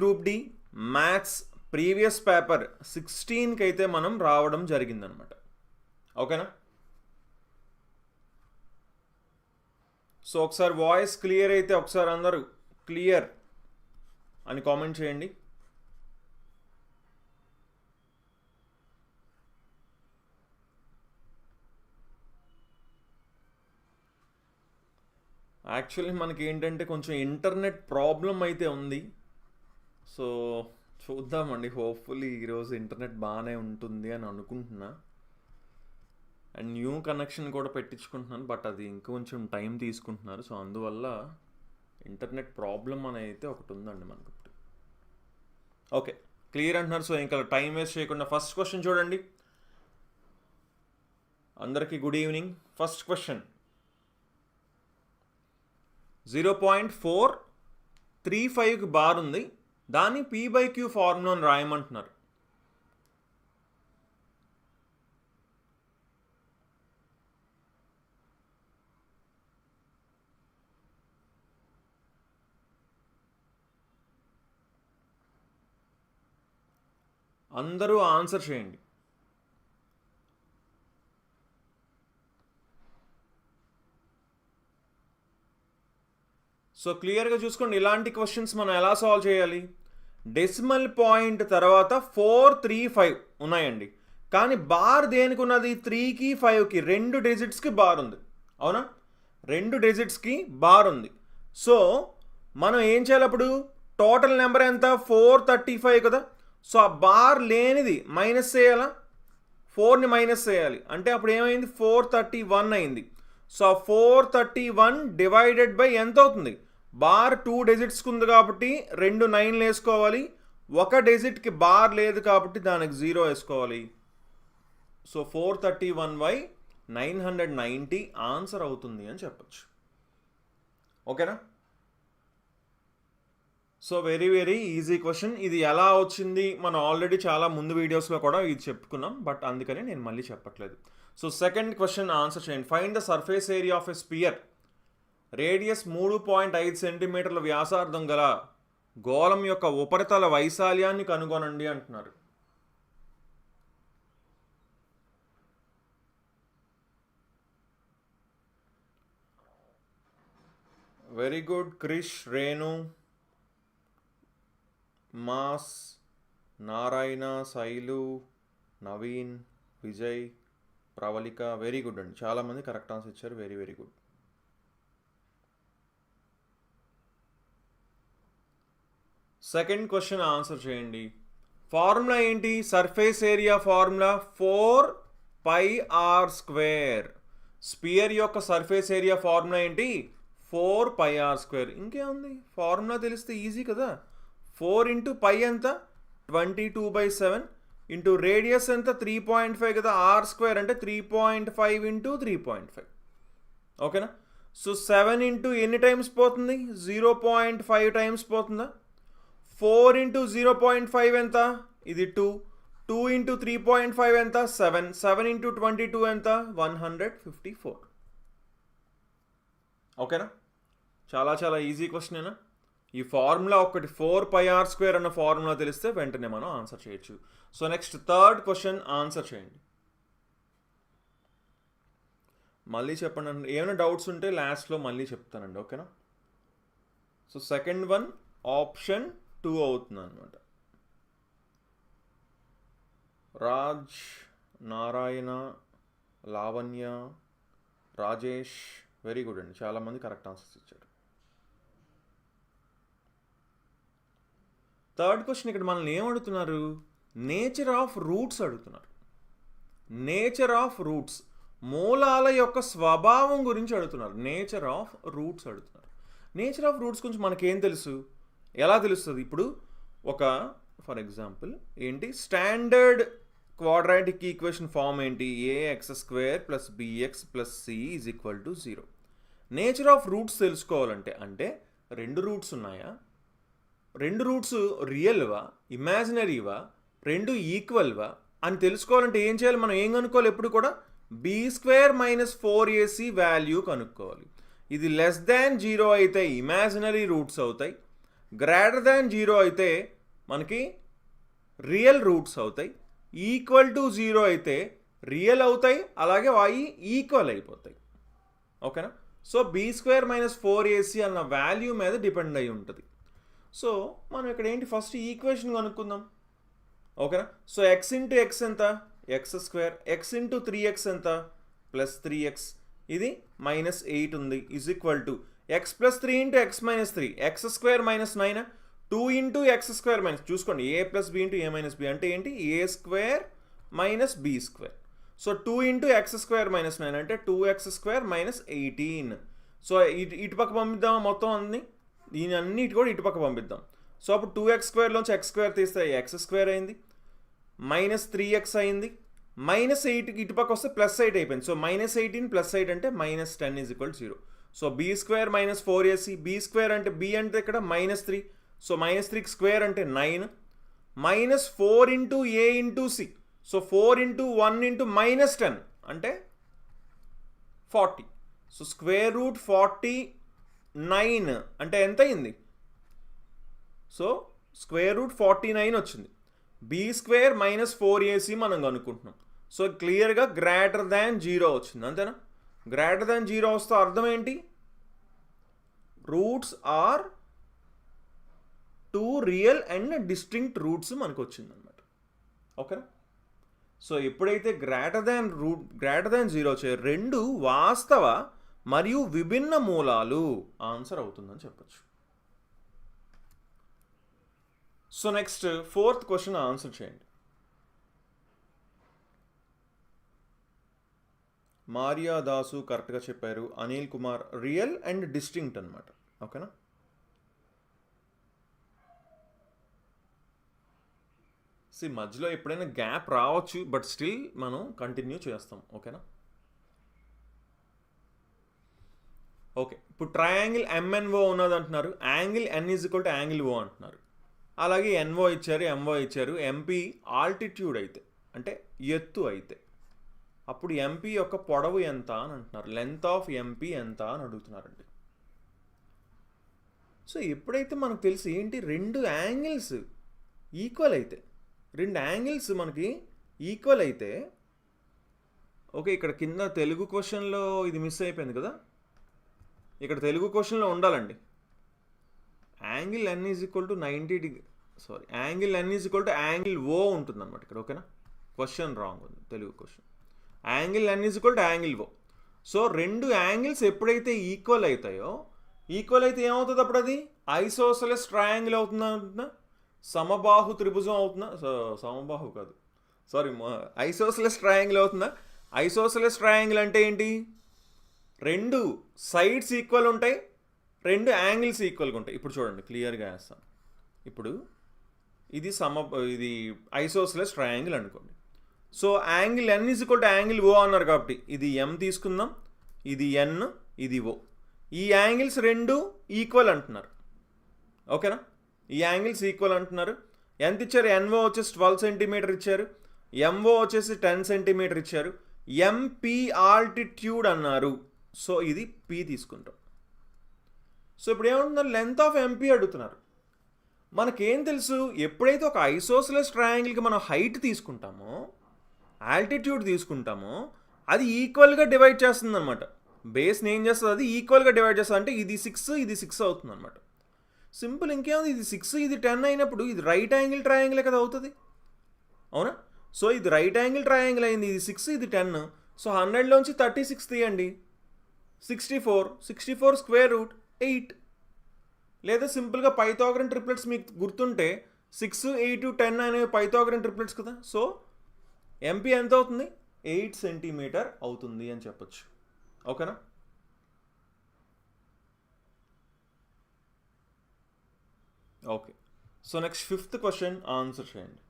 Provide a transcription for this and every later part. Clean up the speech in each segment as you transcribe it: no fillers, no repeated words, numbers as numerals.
Group D maths previous paper 16కి అయితే మనం రావడం జరిగిందనమాట. ఓకేనా? సో ఒకసారి వాయిస్ క్లియర్ అయితే ఒకసారి అందరూ క్లియర్ అని కామెంట్ చేయండి. యాక్చువల్లీ మనకి ఏంటంటే కొంచెం ఇంటర్నెట్ ప్రాబ్లం అయితే ఉంది. సో చూద్దామండి, హోప్ఫుల్లీ ఈరోజు ఇంటర్నెట్ బాగానే ఉంటుంది అని అనుకుంటున్నా. అండ్ న్యూ కనెక్షన్ కూడా పెట్టించుకుంటున్నాను, బట్ అది ఇంకొంచెం టైం తీసుకుంటున్నారు. సో అందువల్ల ఇంటర్నెట్ ప్రాబ్లం అని అయితే ఒకటి ఉందండి మనకు. ఓకే, క్లియర్ అంటున్నారు. సో ఇంకా టైం వేస్ట్ చేయకుండా ఫస్ట్ క్వశ్చన్ చూడండి. అందరికీ గుడ్ ఈవినింగ్. ఫస్ట్ క్వశ్చన్ 0.435కి బార్ ఉంది, దాన్ని P/Q ఫార్ములాను రాయమంటున్నారు. అందరూ ఆన్సర్ చేయండి. సో క్లియర్గా చూసుకోండి, ఇలాంటి క్వశ్చన్స్ మనం ఎలా సాల్వ్ చేయాలి. డెసిమల్ పాయింట్ తర్వాత 435 ఉన్నాయండి, కానీ బార్ దేనికి ఉన్నది? 3కి 5కి 2 డిజిట్స్కి బార్ ఉంది. అవునా? 2 డిజిట్స్కి బార్ ఉంది. సో మనం ఏం చేయాలి అప్పుడు? టోటల్ నెంబర్ ఎంత? 435 కదా. సో ఆ బార్ లేనిది మైనస్ చేయాలా? 4ని మైనస్ చేయాలి. అంటే అప్పుడు ఏమైంది? 431 అయింది. సో 431 డివైడెడ్ బై ఎంత అవుతుంది? బార్ 2 డిజిట్స్కి ఉంది కాబట్టి 2 9లు వేసుకోవాలి. ఒక డిజిట్కి బార్ లేదు కాబట్టి దానికి 0 వేసుకోవాలి. సో 431/990 ఆన్సర్ అవుతుంది అని చెప్పచ్చు. ఓకేనా? So very very easy question. ఇది ఎలా వచ్చింది మనం ఆల్రెడీ చాలా ముందు వీడియోస్లో కూడా ఇది చెప్పుకున్నాం, బట్ అందుకని నేను మళ్ళీ చెప్పట్లేదు. సో సెకండ్ క్వశ్చన్ ఆన్సర్ చేయండి. Find the surface area of a sphere. Radius 3.5 సెంటీమీటర్ల వ్యాసార్థం గల గోళం యొక్క ఉపరితల వైశాల్యాన్ని కనుగొనండి అంటున్నారు. వెరీ గుడ్ క్రిష్, రేణు, మాస్, నారాయణ, శైలు, నవీన్, విజయ్, ప్రవళిక, వెరీ గుడ్ అండి. చాలామంది కరెక్ట్ ఆన్సర్ ఇచ్చారు. Very very good. Second question answer చేయండి. ఫార్ములా ఏంటి? Surface area formula 4πr². Sphere యొక్క సర్ఫేస్ ఏరియా ఫార్ములా ఏంటి? 4πr². ఇంకేముంది? ఫార్ములా తెలిస్తే ఈజీ కదా. 4 ఇంటూ పై ఎంత? 22/7 ఇంటూ రేడియస్ ఎంత? 3.5 కదా. r² అంటే 3.5 ఇంటూ 3.5. ఓకేనా? సో 7 ఇంటూ ఎన్ని టైమ్స్ పోతుంది? 0.5 టైమ్స్ పోతుందా? 4 ఇంటూ 0.5 ఎంత? ఇది 2. 2 ఇంటూ 3.5 ఎంత? 7. 7 ఇంటూ 22 ఎంత? 154. ఓకేనా? చాలా చాలా ఈజీ క్వశ్చనేనా? ఈ ఫార్ములా ఒకటి 4πr² అన్న ఫార్ములా తెలిస్తే వెంటనే మనం ఆన్సర్ చేయొచ్చు. So next third question answer చేయండి. మళ్ళీ చెప్పండి. ఏమైనా డౌట్స్ ఉంటే లాస్ట్లో మళ్ళీ చెప్తానండి. ఓకేనా? సో సెకండ్ వన్ ఆప్షన్ 2 అవుతుంది అనమాట. రాజ్, నారాయణ, లావణ్య, రాజేష్, వెరీ గుడ్ అండి. చాలామంది కరెక్ట్ ఆన్సర్స్ ఇచ్చారు. థర్డ్ క్వశ్చన్ ఇక్కడ మనల్ని ఏమడుగుతున్నారు? నేచర్ ఆఫ్ రూట్స్ అడుగుతున్నారు. నేచర్ ఆఫ్ రూట్స్, మూలాల యొక్క స్వభావం గురించి అడుగుతున్నారు. నేచర్ ఆఫ్ రూట్స్ అడుగుతున్నారు. నేచర్ ఆఫ్ రూట్స్ గురించి మనకేం తెలుసు? ఎలా తెలుస్తుంది? ఇప్పుడు ఒక ఫర్ ఎగ్జాంపుల్ ఏంటి స్టాండర్డ్ క్వాడ్రాటిక్ ఈక్వేషన్ ఫామ్ ఏంటి? ax² + bx + c = 0. Nature of roots తెలుసుకోవాలంటే అంటే 2 రూట్స్ ఉన్నాయా, 2 రూట్స్ రియల్వా, ఇమాజినరీవా, 2 ఈక్వల్వా అని తెలుసుకోవాలంటే ఏం చేయాలి? మనం ఏం కనుక్కోవాలి? ఎప్పుడు కూడా b² - 4ac వాల్యూ కనుక్కోవాలి. ఇది <0 అయితే ఇమాజినరీ రూట్స్ అవుతాయి, గ్రేటర్ దాన్ 0 అయితే మనకి రియల్ రూట్స్ అవుతాయి, ఈక్వల్ టు 0 అయితే రియల్ అవుతాయి, అలాగే అవి ఈక్వల్ అయిపోతాయి. ఓకేనా? సో b² - 4ac అన్న వాల్యూ మీద డిపెండ్ అయి ఉంటుంది. సో మనం ఇక్కడ ఏంటి ఫస్ట్ ఈక్వేషన్ కనుక్కుందాం. ఓకేనా? సో x ఇంటూ x ఎంత, x², x ఇంటూ 3x ఎంత, +3x, ఇది -8 ఉంది, is equal to x + 3 into x - 3, x² - 9, 2 into x² చూసుకోండి, a + b into a - b అంటే ఏంటి, a² - b². So 2 into x² - 9 అంటే 2x² - 18. సో ఇటుపక్క పంపిద్దాం మొత్తం అన్ని, దీని అన్నిటి కూడా ఇటుపక్క పంపిద్దాం. సో అప్పుడు 2x² x² తీస్తే x² అయింది, -3x అయింది, -8 ఇటుపక్క వస్తే +8 అయిపోయింది. సో -18 + 8 అంటే -10 = 0. సో b² - 4ac, b² అంటే b అంటే ఇక్కడ -3, సో -3 స్క్వేర్ అంటే 9, -4 into a into c, so 4 into 1 into -10 అంటే 40. సో √49 అంటే ఎంత అయింది, సో √49 వచ్చింది. b² - 4ac మనం కనుక్కుంటున్నాం. సో క్లియర్గా గ్రేటర్ దాన్ 0 వచ్చింది, అంతేనా? గ్రేటర్ దాన్ 0 వస్తే అర్థం ఏంటి, roots are 2 real and distinct roots మనకు వచ్చింది అనమాట. ఓకేనా? సో ఎప్పుడైతే గ్రేటర్ దాన్ 0 వచ్చే రెండు వాస్తవ మరియు విభిన్న మూలాలు ఆన్సర్ అవుతుందని చెప్పచ్చు. So next 4th question answer చేయండి. మారియా దాసు కరెక్ట్గా చెప్పారు, Anil Kumar real and distinct అనమాట. ఓకేనా? మధ్యలో ఎప్పుడైనా గ్యాప్ రావచ్చు, బట్ స్టిల్ మనం కంటిన్యూ చేస్తాం. ఓకేనా? ఓకే, ఇప్పుడు ట్రయాంగిల్ MNO ఉన్నది అంటున్నారు, యాంగిల్ N = యాంగిల్ O అంటున్నారు. అలాగే NO ఇచ్చారు, MO ఇచ్చారు. MP ఆల్టిట్యూడ్ అయితే అంటే ఎత్తు అయితే అప్పుడు MP యొక్క పొడవు ఎంత అని అంటున్నారు, లెంత్ ఆఫ్ MP ఎంత అని అడుగుతున్నారండి. సో ఎప్పుడైతే మనకు తెలిసి ఏంటి, రెండు యాంగిల్స్ ఈక్వల్ అయితే, రెండు యాంగిల్స్ మనకి ఈక్వల్ అయితే, ఓకే ఇక్కడ కింద తెలుగు క్వశ్చన్లో ఇది మిస్ అయిపోయింది కదా, ఇక్కడ తెలుగు క్వశ్చన్లో ఉండాలండి, angle N = 90°, sorry angle N = angle O ఉంటుంది అనమాట ఇక్కడ. ఓకేనా? క్వశ్చన్ రాంగ్ ఉంది, Telugu question. Angle N = angle O. So రెండు యాంగిల్స్ ఎప్పుడైతే ఈక్వల్ అవుతాయో, ఈక్వల్ అయితే ఏమవుతుంది అప్పుడు, అది ఐసోసెలస్ ట్రయాంగిల్ అవుతుందా, సమబాహు త్రిభుజం అవుతుందా, సమబాహు కాదు సారీ ఐసోసెలస్ ట్రయాంగిల్ అవుతుందా. ఐసోసెలస్ ట్రయాంగిల్ అంటే ఏంటి, రెండు సైడ్స్ ఈక్వల్ ఉంటాయి, రెండు యాంగిల్స్ ఈక్వల్గా ఉంటాయి. ఇప్పుడు చూడండి క్లియర్గా వేస్తాను. ఇప్పుడు ఇది ఇది ఐసోసెలస్ ట్రయాంగిల్ అనుకోండి. So angle N = angle O అన్నారు కాబట్టి ఇది M తీసుకుందాం, ఇది N, ఇది O. ఈ యాంగిల్స్ రెండు ఈక్వల్ అంటున్నారు. ఓకేనా? ఈ యాంగిల్స్ ఈక్వల్ అంటున్నారు. ఎంత ఇచ్చారు, NO వచ్చేసి 12 సెంటీమీటర్ ఇచ్చారు, MO వచ్చేసి 10 సెంటీమీటర్ ఇచ్చారు. MP ఆల్టిట్యూడ్ అన్నారు. సో ఇది P తీసుకుంటాం. సో ఇప్పుడు ఏమంటున్నారు, లెంత్ ఆఫ్ MP అడుగుతున్నారు. మనకేం తెలుసు, ఎప్పుడైతే ఒక ఐసోసెలస్ ట్రయాంగిల్కి మనం హైట్ తీసుకుంటామో, ఆల్టిట్యూడ్ తీసుకుంటామో, అది ఈక్వల్గా డివైడ్ చేస్తుంది అనమాట. బేస్ని ఏం చేస్తుంది, అది ఈక్వల్గా డివైడ్ చేస్తుంది. అంటే ఇది 6, ఇది 6 అవుతుంది అనమాట. సింపుల్, ఇంకేముంది, ఇది 6, ఇది 10 అయినప్పుడు ఇది రైట్ యాంగిల్ ట్రయాంగిల్ కదా అవుతుంది, అవునా? సో ఇది రైట్ యాంగిల్ ట్రయాంగిల్ అయింది, ఇది 6, ఇది 10. సో 100లోంచి 36 తీయండి, 64 √8. లేదా సింపుల్గా పైథాగరన్ ట్రిప్లెట్స్ మీకు గుర్తుంటే 6, 8, 10 అనేవి పైథాగరన్ ట్రిప్లెట్స్ కదా. సో MP ఎంత అవుతుంది, 8 సెంటీమీటర్ అవుతుంది అని చెప్పచ్చు. ఓకేనా? Okay, so next 5th question answer చేయండి.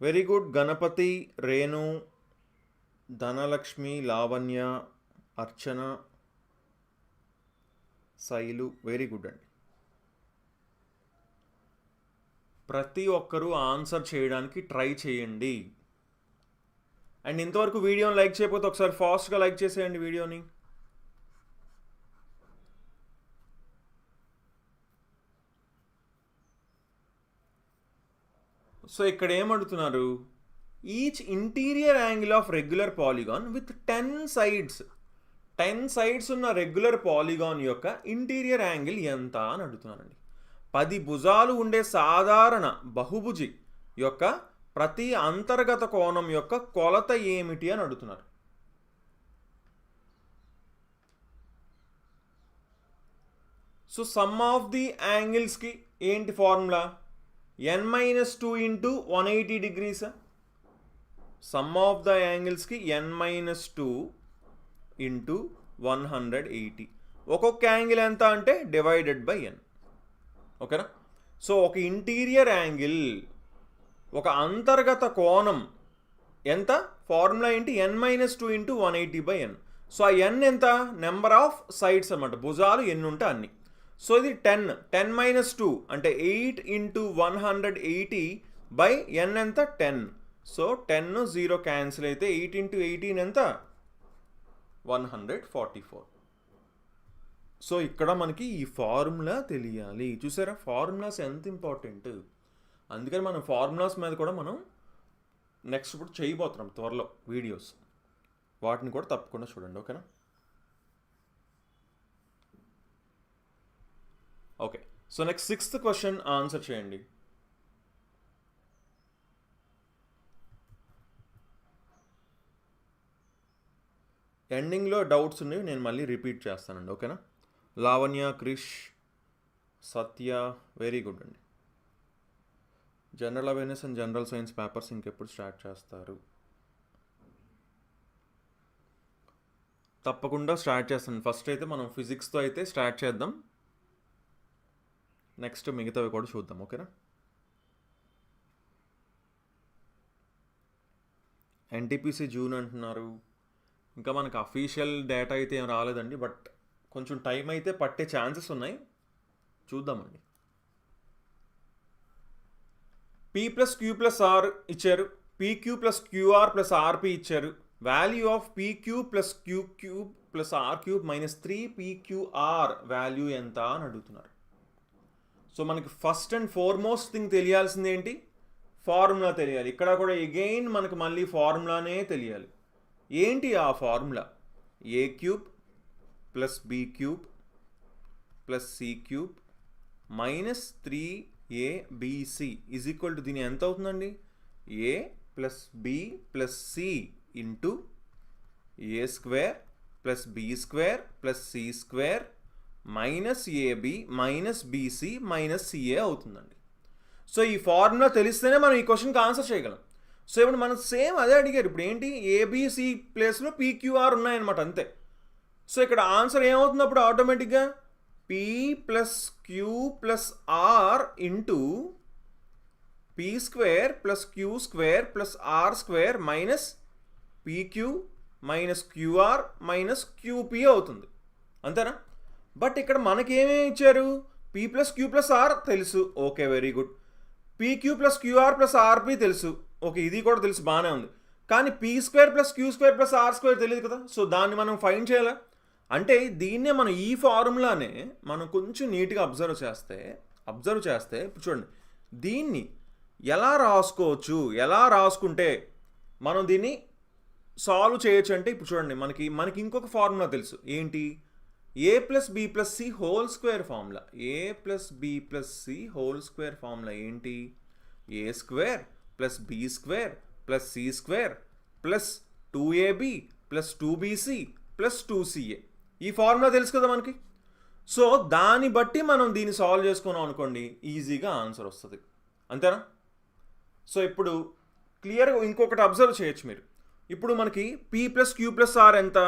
వెరీ గుడ్, గణపతి, రేణు, ధనలక్ష్మి, లావణ్య, అర్చన, శైలు, వెరీ గుడ్ అండి. ప్రతి ఒక్కరూ ఆన్సర్ చేయడానికి ట్రై చేయండి. అండ్ ఇంతవరకు వీడియోని లైక్ చేయకపోతే ఒకసారి ఫాస్ట్గా లైక్ చేసేయండి వీడియోని. సో ఇక్కడ ఏమడుగుతున్నారు, each interior angle of regular polygon with 10 sides ఉన్న రెగ్యులర్ పాలిగాన్ యొక్క ఇంటీరియర్ యాంగిల్ ఎంత అని అడుగుతున్నారండి. 10 భుజాలు ఉండే సాధారణ బహుభుజి యొక్క ప్రతి అంతర్గత కోణం యొక్క కొలత ఏమిటి అని అడుగుతున్నారు. సో సమ్ ఆఫ్ ది యాంగిల్స్కి ఏంటి formula, n-2 into 180 degrees. Sum of the యాంగిల్స్కి n-2 ఇంటూ 180. ఒక్కొక్క యాంగిల్ ఎంత అంటే డివైడెడ్ బై n. ఓకేనా. సో ఒక ఇంటీరియర్ యాంగిల్, ఒక అంతర్గత కోణం ఎంత, ఫార్ములా ఏంటి, n-2 into 180 by n. So ఆ n ఎంత, నెంబర్ ఆఫ్ సైడ్స్ అనమాట, భుజాలు ఎన్ని ఉంటే అన్ని. సో ఇది 10-2 అంటే 8 ఇంటూ 180 బై n ఎంత 10. సో 10 0 క్యాన్సిల్ అయితే 8 ఇంటూ 18 ఎంత 144. సో ఇక్కడ మనకి ఈ ఫార్ములా తెలియాలి. చూసారా ఫార్ములాస్ ఎంత ఇంపార్టెంట్. అందుకని మనం ఫార్ములాస్ మీద కూడా మనం నెక్స్ట్ ఇప్పుడు చేయబోతున్నాం త్వరలో వీడియోస్, వాటిని కూడా తప్పకుండా చూడండి. ఓకేనా. Okay. So next 6th question answer చేయండి. ఎండింగ్లో డౌట్స్ ఉన్నాయి, నేను మళ్ళీ రిపీట్ చేస్తానండి. ఓకేనా. లావణ్య, క్రిష్, సత్య, వెరీ గుడ్ అండి. General awareness and general science papers ఇంకెప్పుడు స్టార్ట్ చేస్తారు? తప్పకుండా స్టార్ట్ చేస్తాను. ఫస్ట్ అయితే మనం ఫిజిక్స్తో అయితే స్టార్ట్ చేద్దాం, నెక్స్ట్ మిగతావి కూడా చూద్దాం. ఓకేనా. ఎన్టీపీసీ జూన్ అంటున్నారు. ఇంకా మనకు అఫీషియల్ డేటా అయితే ఏం రాలేదండి, బట్ కొంచెం టైం అయితే పట్టే ఛాన్సెస్ ఉన్నాయి, చూద్దామండి. P+Q+R ఇచ్చారు, PQ+QR+RP ఇచ్చారు. Value of PQ+Q3+R³ minus 3PQR value ఎంత అని అడుగుతున్నారు. సో మనకి ఫస్ట్ అండ్ ఫార్మోస్ట్ థింగ్ తెలియాల్సింది ఏంటి, ఫార్ములా తెలియాలి. ఇక్కడ కూడా అగైన్ మనకు మళ్ళీ ఫార్ములానే తెలియాలి. ఏంటి ఆ formula, A³ + B³ + C³ minus 3ABC is equal to, దీని ఎంత అవుతుందండి, A + B + C into A² + B² + C² minus AB minus BC minus CA అవుతుందండి. సో ఈ ఫార్ములా తెలిస్తేనే మనం ఈ క్వశ్చన్కి ఆన్సర్ చేయగలం. సో ఇప్పుడు మనం సేమ్ అదే అడిగారు. ఇప్పుడు ఏంటి, ABC ప్లేస్లో PQR ఉన్నాయన్నమాట, అంతే. సో ఇక్కడ ఆన్సర్ ఏమవుతుంది అప్పుడు ఆటోమేటిక్గా, P+Q+R into P² + Q² + R² minus PQ minus QR minus QP అవుతుంది, అంతేనా. బట్ ఇక్కడ మనకేమేమి ఇచ్చారు, P+Q+R తెలుసు, ఓకే వెరీ గుడ్. PQ+QR+RP తెలుసు, ఓకే ఇది కూడా తెలుసు, బాగానే ఉంది. కానీ P² + Q² + R² తెలియదు కదా. సో దాన్ని మనం ఫైండ్ చేయాలా అంటే, దీన్నే మనం ఈ ఫార్ములానే మనం కొంచెం నీట్గా అబ్జర్వ్ చేస్తే ఇప్పుడు చూడండి, దీన్ని ఎలా రాసుకోవచ్చు, ఎలా రాసుకుంటే మనం దీన్ని సాల్వ్ చేయొచ్చు అంటే, ఇప్పుడు చూడండి మనకి ఇంకొక ఫార్ములా తెలుసు, ఏంటి, A + B + C whole formula. A + B + C whole formula ఏంటి, A² + B² + C² + 2AB + 2BC + 2CA. ఈ ఫార్ములా తెలుసు కదా మనకి. సో దాన్ని బట్టి మనం దీన్ని సాల్వ్ చేసుకున్నాం అనుకోండి, ఈజీగా ఆన్సర్ వస్తుంది, అంతేనా. సో ఇప్పుడు క్లియర్గా ఇంకొకటి అబ్జర్వ్ చేయొచ్చు మీరు. ఇప్పుడు మనకి P+Q+R ఎంత,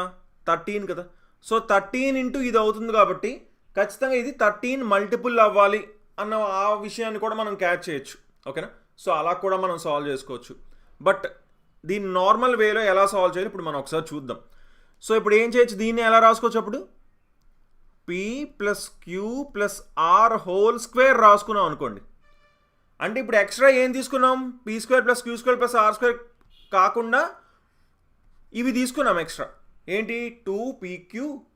13 కదా. సో 13 ఇంటూ ఇది అవుతుంది కాబట్టి ఖచ్చితంగా ఇది 13 మల్టిపుల్ అవ్వాలి అన్న ఆ విషయాన్ని కూడా మనం క్యాచ్ చేయొచ్చు. ఓకేనా. సో అలా కూడా మనం సాల్వ్ చేసుకోవచ్చు. బట్ దీన్ని నార్మల్ వేలో ఎలా సాల్వ్ చేయాలి ఇప్పుడు మనం ఒకసారి చూద్దాం. సో ఇప్పుడు ఏం చేయొచ్చు, దీన్ని ఎలా రాసుకోవచ్చు, అప్పుడు P+Q+R హోల్² రాసుకున్నాం అనుకోండి. అంటే ఇప్పుడు ఎక్స్ట్రా ఏం తీసుకున్నాం, P² + Q² + R² కాకుండా ఇవి తీసుకున్నాం ఎక్స్ట్రా, ఏంటి 2PQ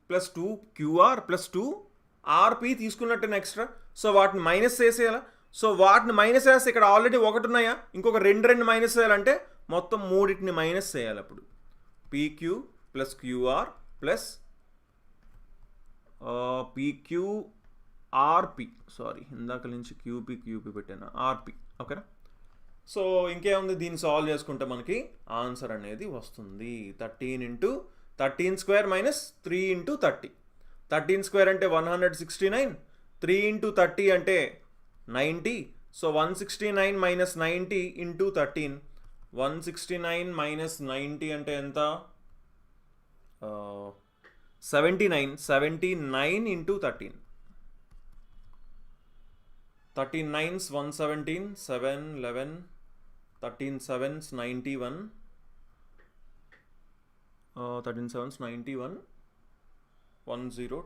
+ 2QR + 2RP తీసుకున్నట్టు ఎక్స్ట్రా. సో వాటిని మైనస్ చేసేయాలా. సో వాటిని మైనస్ వేస్తే ఇక్కడ ఆల్రెడీ ఒకటి ఉన్నాయా, ఇంకొక రెండు మైనస్ చేయాలంటే మొత్తం మూడింటిని మైనస్ చేయాలి. అప్పుడు PQ plus QR plus PQRP, sorry ఇందాక నుంచి క్యూపీ పెట్టాను, ఆర్పి. ఓకేనా. సో ఇంకేముంది, దీన్ని సాల్వ్ చేసుకుంటే మనకి ఆన్సర్ అనేది వస్తుంది. 13 × 13² మైనస్ 3 × 30. 13² అంటే 169, 3 × 30 అంటే 90. So 169 minus 90 into 13. 169 మైనస్ 90 అంటే ఎంత, 79. 79 into 13. 13 9s 117, 7 11, 13 7s 91, 13 7s 91, 102,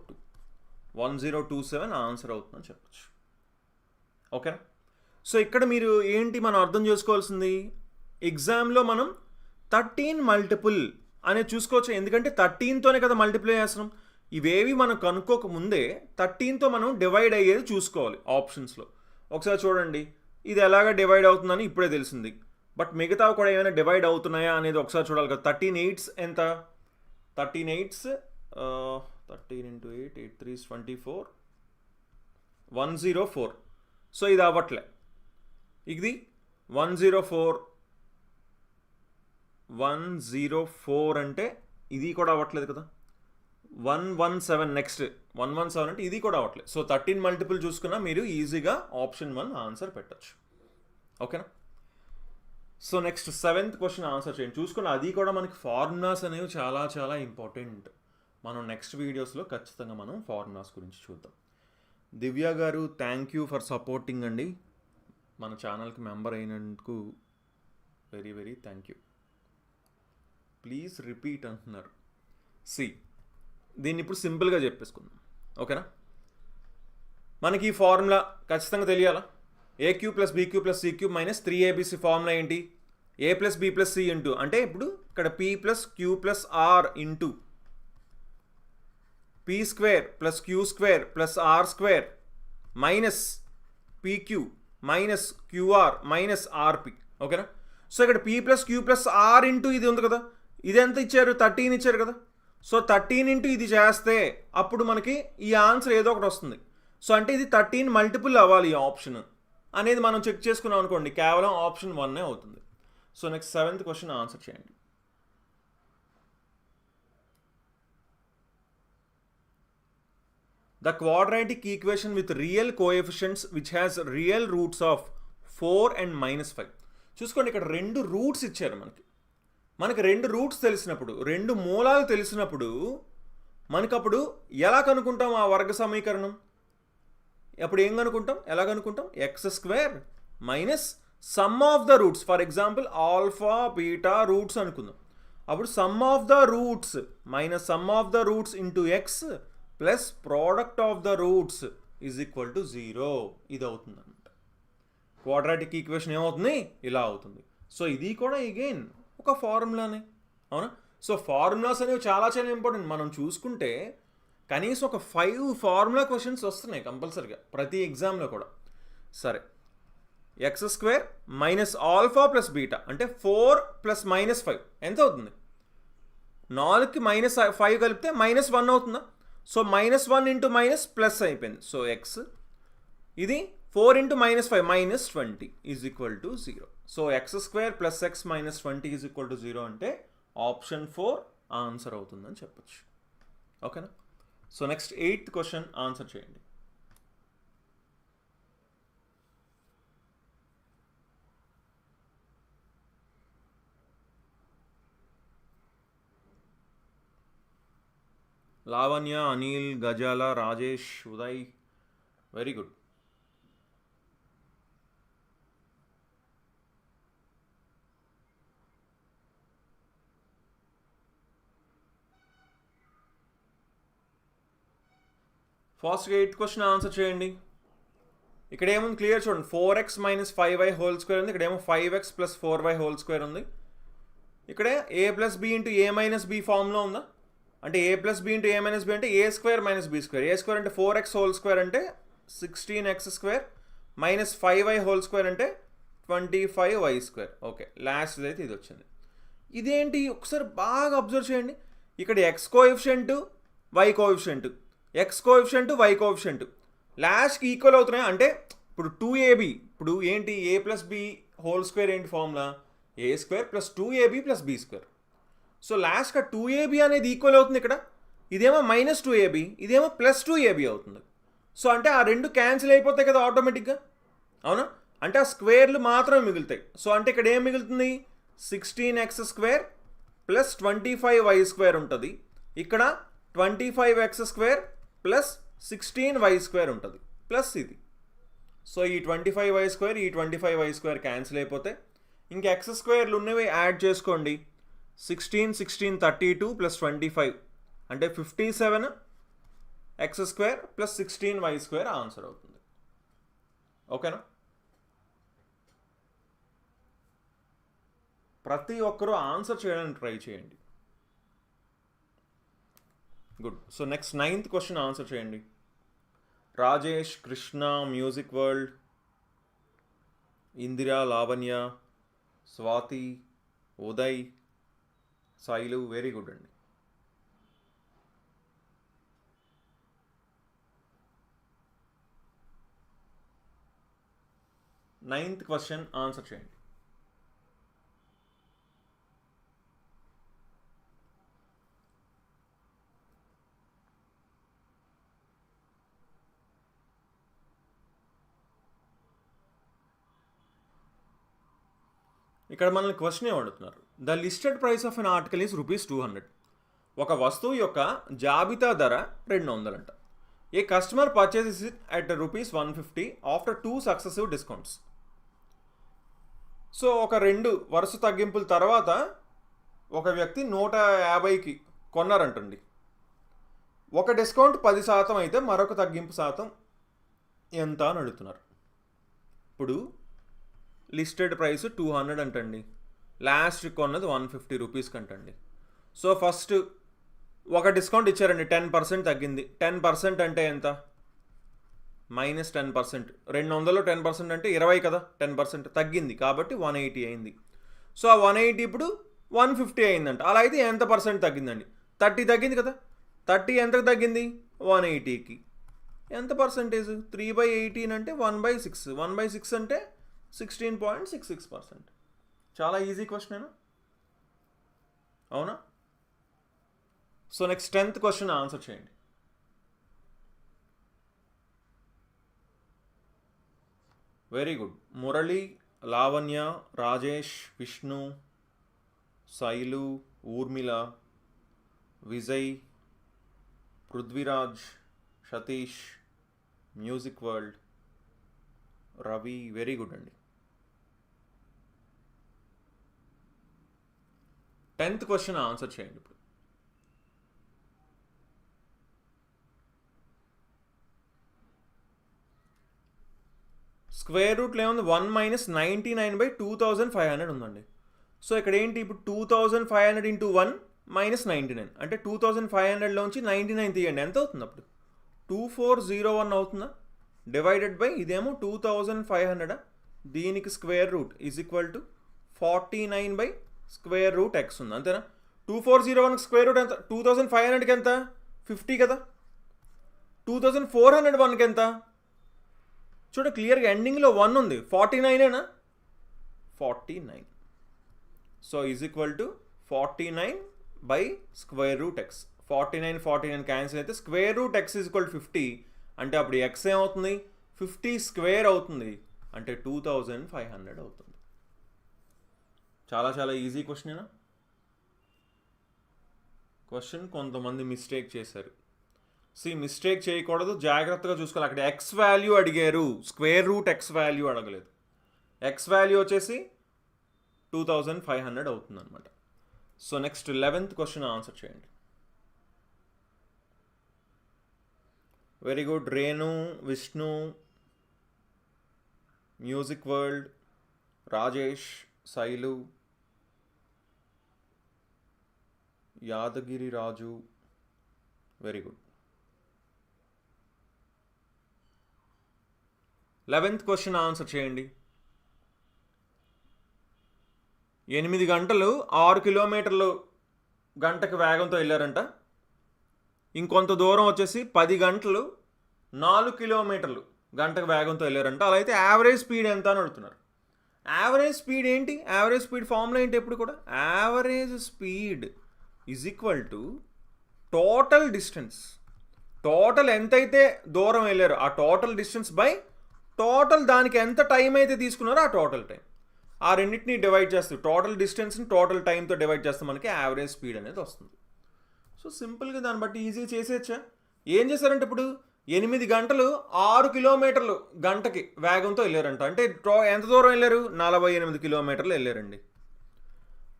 1027 answer అవుతుందని చెప్పచ్చు. ఓకేనా. సో ఇక్కడ మీరు ఏంటి మనం అర్థం చేసుకోవాల్సింది, ఎగ్జామ్లో మనం 13 మల్టిపుల్ అనేది చూసుకోవచ్చు. ఎందుకంటే 13తోనే కదా మల్టిప్లై చేస్తున్నాం. ఇవేవి మనం కనుక్కోక ముందే 13తో మనం డివైడ్ అయ్యేది చూసుకోవాలి ఆప్షన్స్లో. ఒకసారి చూడండి, ఇది ఎలాగ డివైడ్ అవుతుందని ఇప్పుడే తెలిసింది, బట్ మిగతా కూడా ఏమైనా డివైడ్ అవుతున్నాయా అనేది ఒకసారి చూడాలి కదా. 13 8s ఎంత, 13 8s 13 × 8 8 3s 24, 104. సో ఇది అవ్వట్లే, ఇది 104 అంటే ఇది కూడా అవ్వట్లేదు కదా. 117 నెక్స్ట్ 117 అంటే ఇది కూడా అవ్వట్లేదు. సో 13 మల్టిపుల్ చూసుకున్నా మీరు ఈజీగా ఆప్షన్ 1 ఆన్సర్ పెట్టచ్చు. ఓకేనా. So next 7th question answer చేయండి. చూసుకున్న అది కూడా మనకి ఫార్ములాస్ అనేవి చాలా చాలా ఇంపార్టెంట్. మనం నెక్స్ట్ వీడియోస్లో ఖచ్చితంగా మనం ఫార్ములాస్ గురించి చూద్దాం. దివ్య గారు థ్యాంక్ యూ ఫర్ సపోర్టింగ్ అండి, మన ఛానల్కి మెంబర్ అయినందుకు very very thank you. Please repeat అంటున్నారు. దీన్ని ఇప్పుడు సింపుల్గా చెప్పేసుకుందాం. ఓకేనా. మనకి ఈ ఫార్ములా ఖచ్చితంగా తెలియాలా. A cube plus B cube plus C cube minus 3abc formula ఏంటి, A plus B plus C into, అంటే ఇప్పుడు ఇక్కడ P plus Q plus R into p² plus q² plus r² minus pq minus qr minus rp. ఓకేనా. So ఇక్కడ p plus Q plus R into ఇది ఉంది కదా, ఇది ఎంత ఇచ్చారు, 13 ఇచ్చారు కదా. సో 13 ఇంటూ ఇది చేస్తే అప్పుడు మనకి ఈ ఆన్సర్ ఏదో ఒకటి వస్తుంది. సో అంటే ఇది 13 మల్టిపుల్ అవ్వాలి ఈ ఆప్షన్ అనేది మనం చెక్ చేసుకున్నాం అనుకోండి, కేవలం ఆప్షన్ 1 అవుతుంది. So next 7th question answer చేయండి. The quadratic equation with real coefficients which has real roots of 4 and -5. చూసుకోండి, ఇక్కడ 2 రూట్స్ ఇచ్చారు మనకి 2 రూట్స్ తెలిసినప్పుడు, 2 మూలాలు తెలిసినప్పుడు మనకప్పుడు ఎలా కనుక్కుంటాం ఆ వర్గ సమీకరణం, అప్పుడు ఏం కనుక్కుంటాం, ఎలా కనుక్కుంటాం, x² minus sum of the roots, for example alpha beta roots అనుకుందాం. అప్పుడు some of the roots minus sum of the roots into X plus product of the roots is equal to 0. ఇది అవుతుంది అనమాట. క్వాడ్రాటిక్ ఈక్వేషన్ ఏమవుతుంది, ఇలా అవుతుంది. So ఇది కూడా అగైన్ ఒక ఫార్ములానే, అవునా. సో ఫార్ములాస్ అనేవి చాలా చాలా ఇంపార్టెంట్. మనం చూసుకుంటే కనీసం ఒక 5 ఫార్ములా క్వశ్చన్స్ వస్తున్నాయి కంపల్సరీగా ప్రతి ఎగ్జామ్లో కూడా. సరే, x² minus alpha plus beta అంటే 4 + -5 ఎంత అవుతుంది, 4కి -5 కలిపితే -1 అవుతుందా. సో -1 ఇంటూ మైనస్ ప్లస్ అయిపోయింది. సో x ఇది 4 × -5 -20 is equal to 0. So x² + x - 20 is equal to 0 అంటే ఆప్షన్ 4 ఆన్సర్ అవుతుందని చెప్పచ్చు. ఓకేనా. So next 8th question answer చేయండి. లావణ్య, అనిల్, గజాల, రాజేష్, ఉదయ్, వెరీ గుడ్. ఫాస్ట్గా 8th క్వశ్చన్ ఆన్సర్ చేయండి. ఇక్కడ ఏముంది క్లియర్ చూడండి, 4x - 5y హోల్ స్క్వేర్ ఉంది, ఇక్కడ ఏమో 5x + 4y హోల్ స్క్వేర్ ఉంది. ఇక్కడ a + b × a - b ఫామ్లో ఉందా, అంటే a + b × a - b అంటే a² - b². a² అంటే 4x హోల్ స్క్వేర్ అంటే 16x² -5y² అంటే 25y². ఓకే, లాస్ట్ అయితే ఇది వచ్చింది. ఇదేంటి ఒకసారి బాగా అబ్జర్వ్ చేయండి. ఇక్కడ x coefficient, y coefficient, x coefficient, y coefficient లాస్ట్కి ఈక్వల్ అవుతున్నాయి. అంటే ఇప్పుడు 2ab, ఇప్పుడు ఏంటి a+b² ఏంటి formula? a² + 2ab + b². So లాస్ట్గా 2ab అనేది ఈక్వల్ అవుతుంది ఇక్కడ. ఇదేమో -2ab, ఇదేమో +2ab అవుతుంది. సో అంటే ఆ రెండు క్యాన్సిల్ అయిపోతాయి కదా ఆటోమేటిక్గా, అవునా? అంటే ఆ స్క్వేర్లు మాత్రమే మిగులుతాయి. సో అంటే ఇక్కడ ఏం మిగులుతుంది? 16x² + 25y² ఉంటుంది. ఇక్కడ 25x² + 16y² ఉంటుంది ప్లస్ ఇది. సో ఈ 25y², ఈ 25y² క్యాన్సిల్ అయిపోతే ఇంక x² ఉన్నవి యాడ్ చేసుకోండి. 16, 16, 32 + 25 అంటే 57 x² + 16y² ఆన్సర్ అవుతుంది. ఓకేనా? ప్రతి ఒక్కరూ ఆన్సర్ చేయడానికి ట్రై చేయండి. Good. So next 9th question answer చేయండి. Rajesh, Krishna, Music World, Indira, Lavanya, Swathi, Uday, Sailu. Very good అండి. నైన్త్ క్వశ్చన్ ఆన్సర్ చేయండి. ఇక్కడ మనల్ని క్వశ్చన్ ఏమడుతున్నారు? The listed price of an article is ₹200. ఒక వస్తువు యొక్క జాబితా ధర 200 అంట. A customer purchases it at ₹150 after 2 successive discounts. So ఒక 2 వరుస తగ్గింపుల తర్వాత ఒక వ్యక్తి 150కి కొన్నారంటండి. ఒక డిస్కౌంట్ 10% అయితే మరొక తగ్గింపు శాతం ఎంత అని అడుగుతున్నారు. ఇప్పుడు లిస్టెడ్ ప్రైస్ 200 అంటండి, లాస్ట్ కొన్నది ₹150 కంటండి. సో ఫస్ట్ ఒక డిస్కౌంట్ ఇచ్చారండి, 10% తగ్గింది. 10% అంటే ఎంత? -10%. 200లో 10% అంటే 20 కదా. 10% తగ్గింది కాబట్టి 180 అయింది. సో ఆ 180 ఇప్పుడు 150 అయిందంట. అలా అయితే ఎంత పర్సెంట్ తగ్గిందండి? 30 తగ్గింది కదా. 30 ఎంతకు తగ్గింది? 180కి. ఎంత పర్సెంటేజ్? 3/18 అంటే 1/6. 1/6 అంటే 16.66%. చాలా ఈజీ క్వశ్చన్, అవునా? So next 10th question answer చేయండి. Very good. Murali, Lavanya, Rajesh, Vishnu, Sailu, Urmila, Vijay, Prithviraj, Satish, Music World, Ravi. Very good అండి. 10th క్వశ్చన్ ఆన్సర్ చేయండి. ఇప్పుడు స్క్వేర్ రూట్లో ఏముంది? 1 - 99/2500 ఉందండి. సో ఇక్కడ ఏంటి? ఇప్పుడు 2500 × 1 - 99 అంటే 2500లోంచి 99 తీయండి. ఎంత అవుతుంది అప్పుడు? 2401 అవుతుందా? డివైడెడ్ బై ఇదేమో 2500. దీనికి square root is equal to 49/√x ఉంది, అంతేనా? 2401 స్క్వేర్ రూట్ ఎంత? 2500కి ఎంత? 50 కదా. 2401కి ఎంత? చూడ క్లియర్గా ఎండింగ్లో 1 ఉంది. 49ఏనా? 49. So is equal to 49/√x. 49 cancel అయితే √x ఈజ్ ఈక్వల్ టు 50. అంటే అప్పుడు ఎక్స్ ఏమవుతుంది? 50² అవుతుంది, అంటే 2500 అవుతుంది. చాలా చాలా ఈజీ క్వశ్చనేనా? క్వశ్చన్ కొంతమంది మిస్టేక్ చేశారు. మిస్టేక్ చేయకూడదు, జాగ్రత్తగా చూసుకోవాలి. అక్కడ ఎక్స్ వాల్యూ అడిగారు, √x వాల్యూ అడగలేదు. ఎక్స్ వాల్యూ వచ్చేసి 2500 అవుతుంది అనమాట. So next 11th question answer చేయండి. Very good. Renu, Vishnu, Music World, Rajesh, Sailu, Yadagiri Raju. Very good. 11th question answer చేయండి. 8 గంటలు 6 కిలోమీటర్లు గంటకు వేగంతో వెళ్ళారంట. ఇంకొంత దూరం వచ్చేసి 10 గంటలు 4 కిలోమీటర్లు గంటకు వేగంతో వెళ్ళారంట. అలా అయితే యావరేజ్ స్పీడ్ ఎంత అని అడుగుతున్నారు. యావరేజ్ స్పీడ్ ఏంటి? యావరేజ్ స్పీడ్ ఫార్ములా ఏంటి? ఎప్పుడు కూడా average speed is equal to total distance. Total ఎంతైతే దూరం వెళ్ళారో ఆ టోటల్ డిస్టెన్స్ బై టోటల్ దానికి ఎంత టైం అయితే తీసుకున్నారో ఆ టోటల్ టైం. ఆ రెండింటిని డివైడ్ చేస్తూ టోటల్ డిస్టెన్స్ని టోటల్ టైంతో డివైడ్ చేస్తే మనకి యావరేజ్ స్పీడ్ అనేది వస్తుంది. సో సింపుల్గా దాన్ని బట్టి ఈజీగా చేసేయచ్చా? ఏం చేశారంటే ఇప్పుడు 8 గంటలు 6 కిలోమీటర్లు గంటకి వేగంతో వెళ్ళారంట. అంటే ఎంత దూరం వెళ్ళారు? 48 కిలోమీటర్లు వెళ్ళారండి.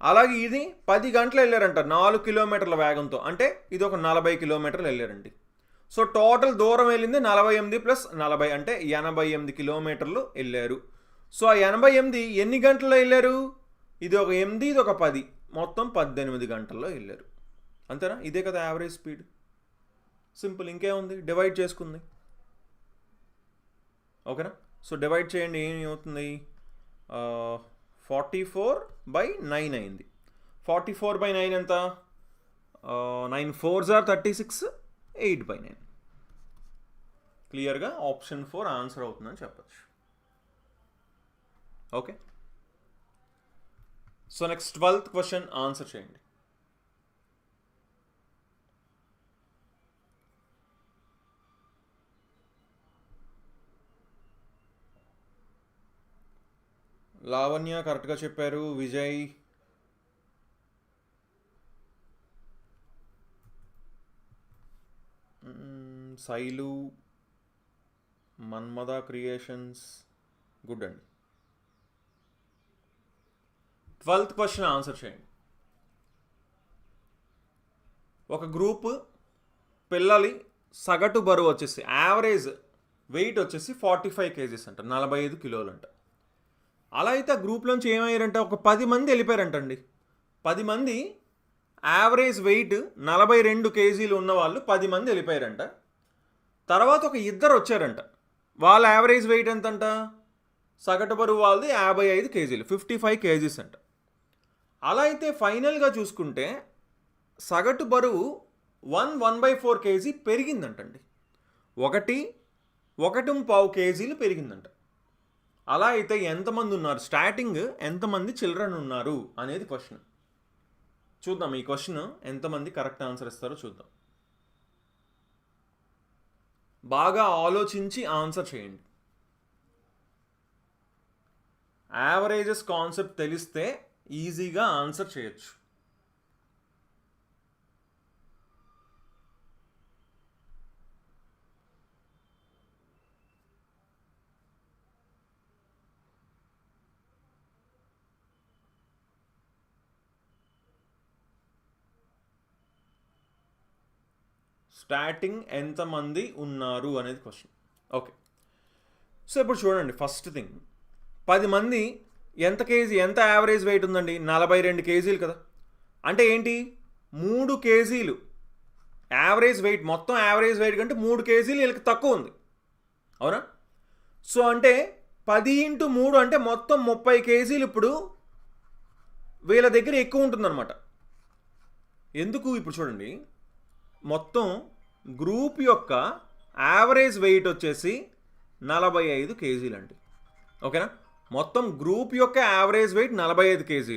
అలాగే ఇది 10 గంటలు వెళ్ళారంట 4 కిలోమీటర్ల వేగంతో. అంటే ఇది ఒక 40 కిలోమీటర్లు వెళ్ళారండి. సో టోటల్ దూరం వెళ్ళింది 48 ప్లస్ 40 అంటే 88 కిలోమీటర్లు వెళ్ళారు. సో ఆ 88 ఎన్ని గంటల్లో వెళ్ళారు? ఇది ఒక 8, ఇది ఒక 10, మొత్తం 18 గంటల్లో వెళ్ళారు. అంతేనా? ఇదే కదా యావరేజ్ స్పీడ్. సింపుల్, ఇంకేముంది? డివైడ్ చేసుకుంది. ఓకేనా? సో డివైడ్ చేయండి, ఏమి అవుతుంది? 44/9 అయింది. 44/9 ఎంత? 9 4s are 36, 8/9. క్లియర్గా ఆప్షన్ 4 ఆన్సర్ అవుతుందని చెప్పచ్చు. Okay, so next 12th question answer చేయండి. లావణ్య కరెక్ట్గా చెప్పారు. విజయ్, శైలు, మన్మద క్రియేషన్స్, గుడ్ అండి. 12th క్వశ్చన్ ఆన్సర్ చేయండి. ఒక గ్రూప్ పిల్లలి సగటు బరువు వచ్చేసి యావరేజ్ వెయిట్ వచ్చేసి 45 kgs అంట, 45 కిలోలు అంట. అలా అయితే ఆ గ్రూప్లోంచి ఏమయ్యారంటే ఒక 10 మంది వెళ్ళిపోయారంటండి. 10 మంది యావరేజ్ వెయిట్ 42 kgs ఉన్న వాళ్ళు 10 మంది వెళ్ళిపోయారంట. తర్వాత ఒక 2 వచ్చారంట. వాళ్ళ యావరేజ్ వెయిట్ ఎంతంట? సగటు బరువు వాళ్ళది 55 kgs, 55 kgs అంట. అలా అయితే ఫైనల్గా చూసుకుంటే సగటు బరువు 1/4 kg పెరిగిందంటండి. 1.25 kg పెరిగిందంట. అలా అయితే ఎంతమంది ఉన్నారు? స్టార్టింగ్ ఎంతమంది చిల్డ్రన్ ఉన్నారు అనేది క్వశ్చన్. చూద్దాం ఈ క్వశ్చన్ ఎంతమంది కరెక్ట్ ఆన్సర్ ఇస్తారో చూద్దాం. బాగా ఆలోచించి ఆన్సర్ చేయండి. యావరేజెస్ కాన్సెప్ట్ తెలిస్తే ఈజీగా ఆన్సర్ చేయొచ్చు. స్టార్టింగ్ ఎంతమంది ఉన్నారు అనేది క్వశ్చన్. ఓకే, సో ఇప్పుడు చూడండి, ఫస్ట్ థింగ్ 10 మంది ఎంత యావరేజ్ వెయిట్ ఉందండి? 42 kgs కదా. అంటే ఏంటి? 3 kgs యావరేజ్ వెయిట్, మొత్తం యావరేజ్ వెయిట్ కంటే 3 kgs వీళ్ళకి తక్కువ ఉంది, అవునా? సో అంటే 10 × 3 అంటే మొత్తం 30 kgs ఇప్పుడు వీళ్ళ దగ్గర ఎక్కువ ఉంటుందన్నమాట. ఎందుకు? ఇప్పుడు చూడండి, మొత్తం గ్రూప్ యొక్క యావరేజ్ వెయిట్ వచ్చేసి 45 kgs అండి. ఓకేనా? మొత్తం గ్రూప్ యొక్క యావరేజ్ వెయిట్ 45 kgs.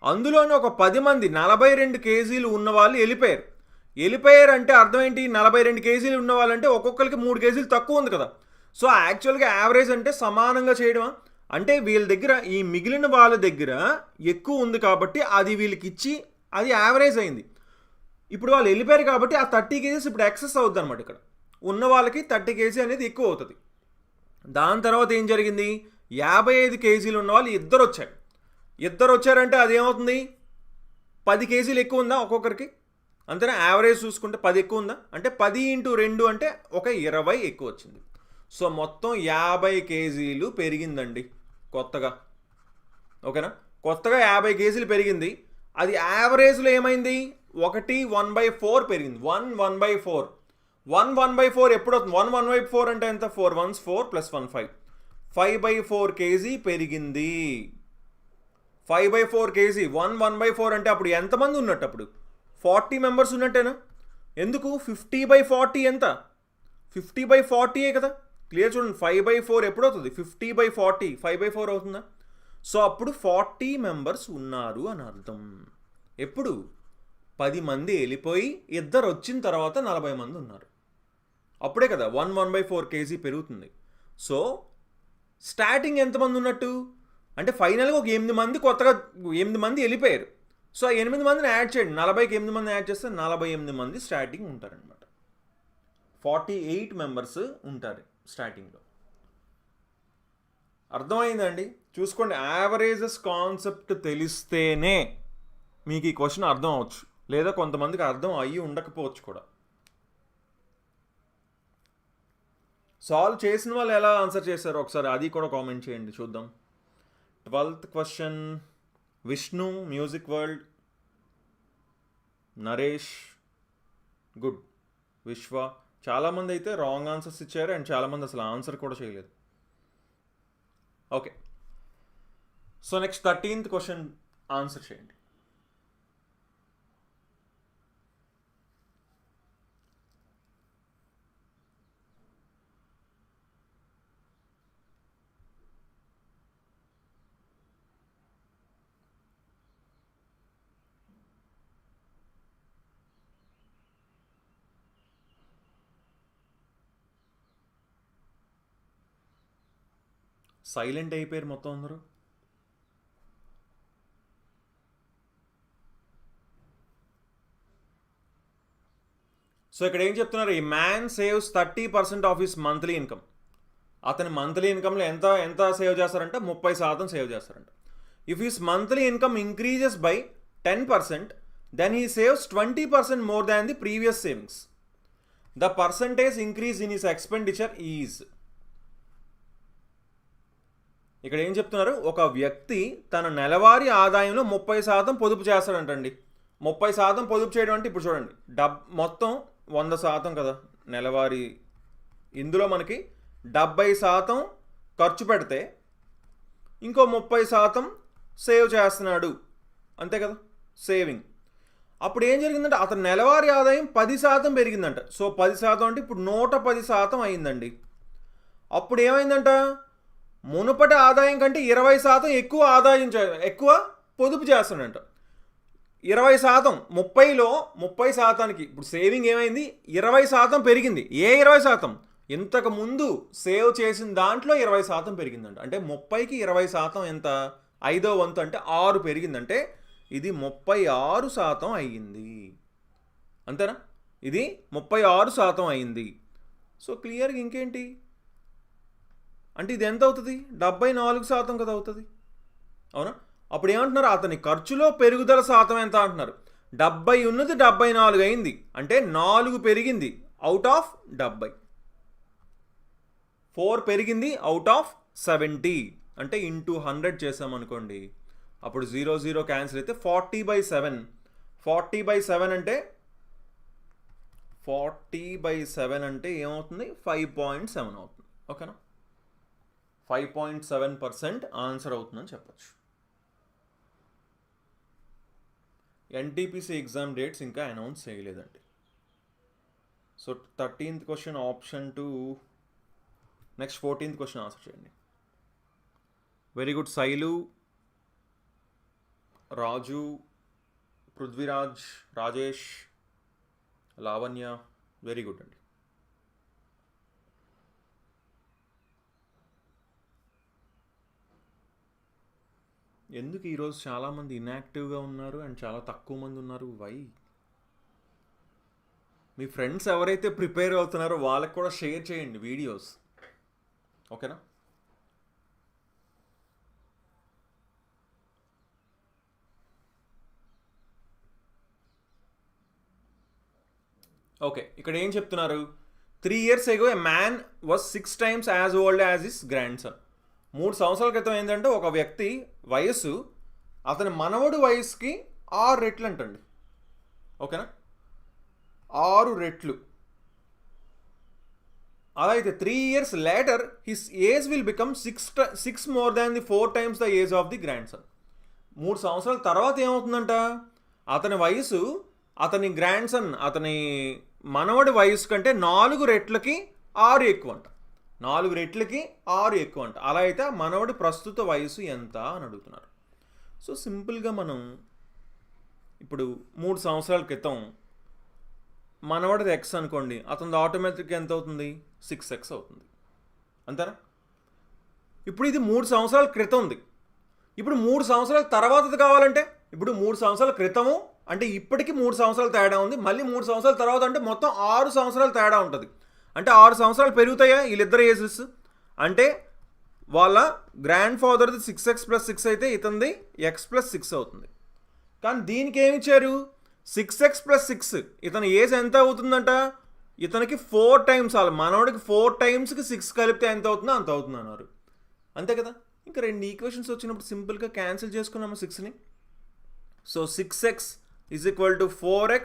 అందులోనే ఒక 10 మంది 42 kgs ఉన్న వాళ్ళు వెళ్ళిపోయారంటే అర్థం ఏంటి? 42 kgs ఉన్న వాళ్ళంటే ఒక్కొక్కరికి 3 kgs తక్కువ ఉంది కదా. సో యాక్చువల్గా యావరేజ్ అంటే సమానంగా చేయడమా? అంటే వీళ్ళ దగ్గర ఈ మిగిలిన వాళ్ళ దగ్గర ఎక్కువ ఉంది కాబట్టి అది వీళ్ళకి ఇచ్చి అది యావరేజ్ అయింది. ఇప్పుడు వాళ్ళు వెళ్ళిపోయారు కాబట్టి ఆ 30 kgs ఇప్పుడు ఎక్సెస్ అవుతుంది అనమాట. ఇక్కడ ఉన్న వాళ్ళకి 30 kgs అనేది ఎక్కువ అవుతుంది. దాని తర్వాత ఏం జరిగింది? 55 kgs ఉన్న వాళ్ళు 2 వచ్చారంటే అదేమవుతుంది? 10 kgs ఎక్కువ ఉందా ఒక్కొక్కరికి? అంతేనా? యావరేజ్ చూసుకుంటే 10 ఎక్కువ ఉందా? అంటే 10 × 2 అంటే ఒక 20 ఎక్కువ వచ్చింది. సో మొత్తం 50 kgs పెరిగిందండి కొత్తగా. ఓకేనా? కొత్తగా 50 kgs పెరిగింది. అది యావరేజ్లో ఏమైంది? 1/4 పెరిగింది. 1/4 ఎప్పుడు అవుతుంది? 1/4 అంటే ఎంత? 4 1s 4 + 1 5. 5/4 kg పెరిగింది. 5/4 kg 1/4 అంటే అప్పుడు ఎంతమంది ఉన్నట్టు? అప్పుడు 40 మెంబర్స్ ఉన్నట్టేనా? ఎందుకు 50/40 ఎంత? 50/40 కదా. క్లియర్ చూడండి, 5/4 ఎప్పుడు అవుతుంది? 50/40 5/4 అవుతుందా? సో అప్పుడు 40 మెంబర్స్ ఉన్నారు అని అర్థం. ఎప్పుడు? 10 మంది వెళ్ళిపోయి 2 వచ్చిన తర్వాత 40 మంది ఉన్నారు. అప్పుడే కదా 1/4 kg పెరుగుతుంది. సో స్టార్టింగ్ ఎంతమంది ఉన్నట్టు అంటే ఫైనల్గా ఒక 8 మంది కొత్తగా 8 మంది వెళ్ళిపోయారు. సో ఆ 8 మందిని యాడ్ చేయండి, 40కి 8 మంది యాడ్ చేస్తే 48 మంది స్టార్టింగ్ ఉంటారనమాట. 48 మెంబర్స్ ఉంటారు స్టార్టింగ్లో. అర్థమైందండి? చూసుకోండి, యావరేజెస్ కాన్సెప్ట్ తెలిస్తేనే మీకు ఈ క్వశ్చన్ అర్థం అవ్వచ్చు, లేదా కొంతమందికి అర్థం అయ్యి ఉండకపోవచ్చు కూడా. సాల్వ్ చేసిన వాళ్ళు ఎలా ఆన్సర్ చేశారో ఒకసారి అది కూడా కామెంట్ చేయండి చూద్దాం. 12th question Vishnu, Music world, Naresh, good. విశ్వ, చాలామంది అయితే రాంగ్ ఆన్సర్స్ ఇచ్చారు అండ్ చాలామంది అసలు ఆన్సర్ కూడా చేయలేదు. Okay, so next 13th question answer చేయండి. సైలెంట్ అయిపోయారు మొత్తం అందరూ. సో ఇక్కడ ఏం చెప్తున్నారు? ఈ man saves 30% of his monthly income. అతని మంత్లీ ఇన్కమ్లో ఎంత సేవ్ చేస్తారంటే 30% సేవ్ చేస్తారంట. If his monthly income increases by 10%, then he saves 20% more than the previous savings. The percentage increase in his expenditure is. ఇక్కడ ఏం చెప్తున్నారు? ఒక వ్యక్తి తన నెలవారీ ఆదాయంలో 30% పొదుపు చేస్తాడంటండి. 30% పొదుపు చేయడం అంటే ఇప్పుడు చూడండి, మొత్తం 100% కదా నెలవారీ. ఇందులో మనకి 70% ఖర్చు పెడితే ఇంకో 30% సేవ్ చేస్తున్నాడు, అంతే కదా సేవింగ్. అప్పుడు ఏం జరిగిందంటే అతని నెలవారీ ఆదాయం 10% పెరిగిందంట. సో 10% అంటే ఇప్పుడు 110% అయిందండి. అప్పుడు ఏమైందంట? మునుపటి ఆదాయం కంటే 20% ఎక్కువ పొదుపు చేస్తాడంట. 20% 30లో 30%కి ఇప్పుడు సేవింగ్ ఏమైంది? 20% పెరిగింది. ఏ 20%? ఇంతకు ముందు సేవ్ చేసిన దాంట్లో 20% పెరిగిందంట. అంటే 30కి 20% ఎంత? 5వ వంతు అంటే 6 పెరిగిందంటే ఇది 36% అయ్యింది. అంతేనా? ఇది 36% అయింది. సో క్లియర్గా ఇంకేంటి అంటే ఇది ఎంత అవుతుంది? 74% కదా అవుతుంది, అవునా? అప్పుడు ఏమంటున్నారు? అతని ఖర్చులో పెరుగుదల శాతం ఎంత అంటున్నారు? 70 ఉన్నది 74 అయింది, అంటే 4 పెరిగింది అవుట్ ఆఫ్ 70. 4 పెరిగింది అవుట్ ఆఫ్ 70, అంటే ఇంటూ 100 చేసామనుకోండి, అప్పుడు 0 0 క్యాన్సిల్ అయితే 40/7. 40/7 అంటే 40/7 అంటే ఏమవుతుంది? 5.7 అవుతుంది. ఓకేనా? 5.7% ఆన్సర్ అవుతుందని చెప్పచ్చు. ఎన్టీపీసీ ఎగ్జామ్ డేట్స్ ఇంకా అనౌన్స్ చేయలేదండి. So 13th question option 2. Next 14th question answer చేయండి. Very good. Shailu, Raju, Prithviraj, Rajesh, Lavanya, very good అండి. ఎందుకు ఈరోజు చాలామంది ఇన్యాక్టివ్గా ఉన్నారు అండ్ చాలా తక్కువ మంది ఉన్నారు? వై? మీ ఫ్రెండ్స్ ఎవరైతే ప్రిపేర్ అవుతున్నారో వాళ్ళకి కూడా షేర్ చేయండి వీడియోస్, ఓకేనా? ఓకే, ఇక్కడ ఏం చెప్తున్నారు? 3 years ago a man was 6 times as old as his grandson. 3 సంవత్సరాల క్రితం ఏంటంటే ఒక వ్యక్తి వయస్సు అతని మనవడు వయసుకి 6 రెట్లు అంటండి. ఓకేనా? 6 రెట్లు. అలా అయితే 3 years later his age will become 6 more than the 4 times the age of the grand son. 3 సంవత్సరాల తర్వాత ఏమవుతుందంట, అతని వయసు అతని గ్రాండ్ సన్ అతని మనవడి వయసు కంటే 4 రెట్లకి 6 ఎక్కువ అంట. 4 రెట్లకి 6 ఎక్కువ అంట. అలా అయితే ఆ మనవడి ప్రస్తుత వయసు ఎంత అని అడుగుతున్నారు. సో సింపుల్గా మనం ఇప్పుడు 3 సంవత్సరాల క్రితం మనవడిది ఎక్స్ అనుకోండి, అతనిది ఆటోమేటిక్గా ఎంత అవుతుంది, 6x అవుతుంది. అంతేనా? ఇప్పుడు ఇది 3 సంవత్సరాల క్రితం ఉంది. ఇప్పుడు 3 సంవత్సరాల తర్వాతది కావాలంటే, ఇప్పుడు 3 సంవత్సరాల క్రితము అంటే ఇప్పటికి 3 సంవత్సరాలు తేడా ఉంది, మళ్ళీ 3 సంవత్సరాల తర్వాత అంటే మొత్తం 6 సంవత్సరాలు తేడా ఉంటుంది. అంటే 6 సంవత్సరాలు పెరుగుతాయా వీళ్ళిద్దరు ఏజెస్. అంటే వాళ్ళ గ్రాండ్ ఫాదర్ది 6x + 6 అయితే ఇతనిది x + 6 అవుతుంది. కానీ దీనికి ఏమి ఇచ్చారు, 6x + 6. ఇతని ఏజ్ ఎంత అవుతుందంట, ఇతనికి 4 times, వాళ్ళ మనోడికి 4 timesకి 6 కలిపితే ఎంత అవుతుందో అంత అవుతుంది అన్నారు. అంతే కదా. ఇంకా 2 ఈక్వేషన్స్ వచ్చినప్పుడు సింపుల్గా క్యాన్సిల్ చేసుకున్నాము 6ని. సో 6x = 4x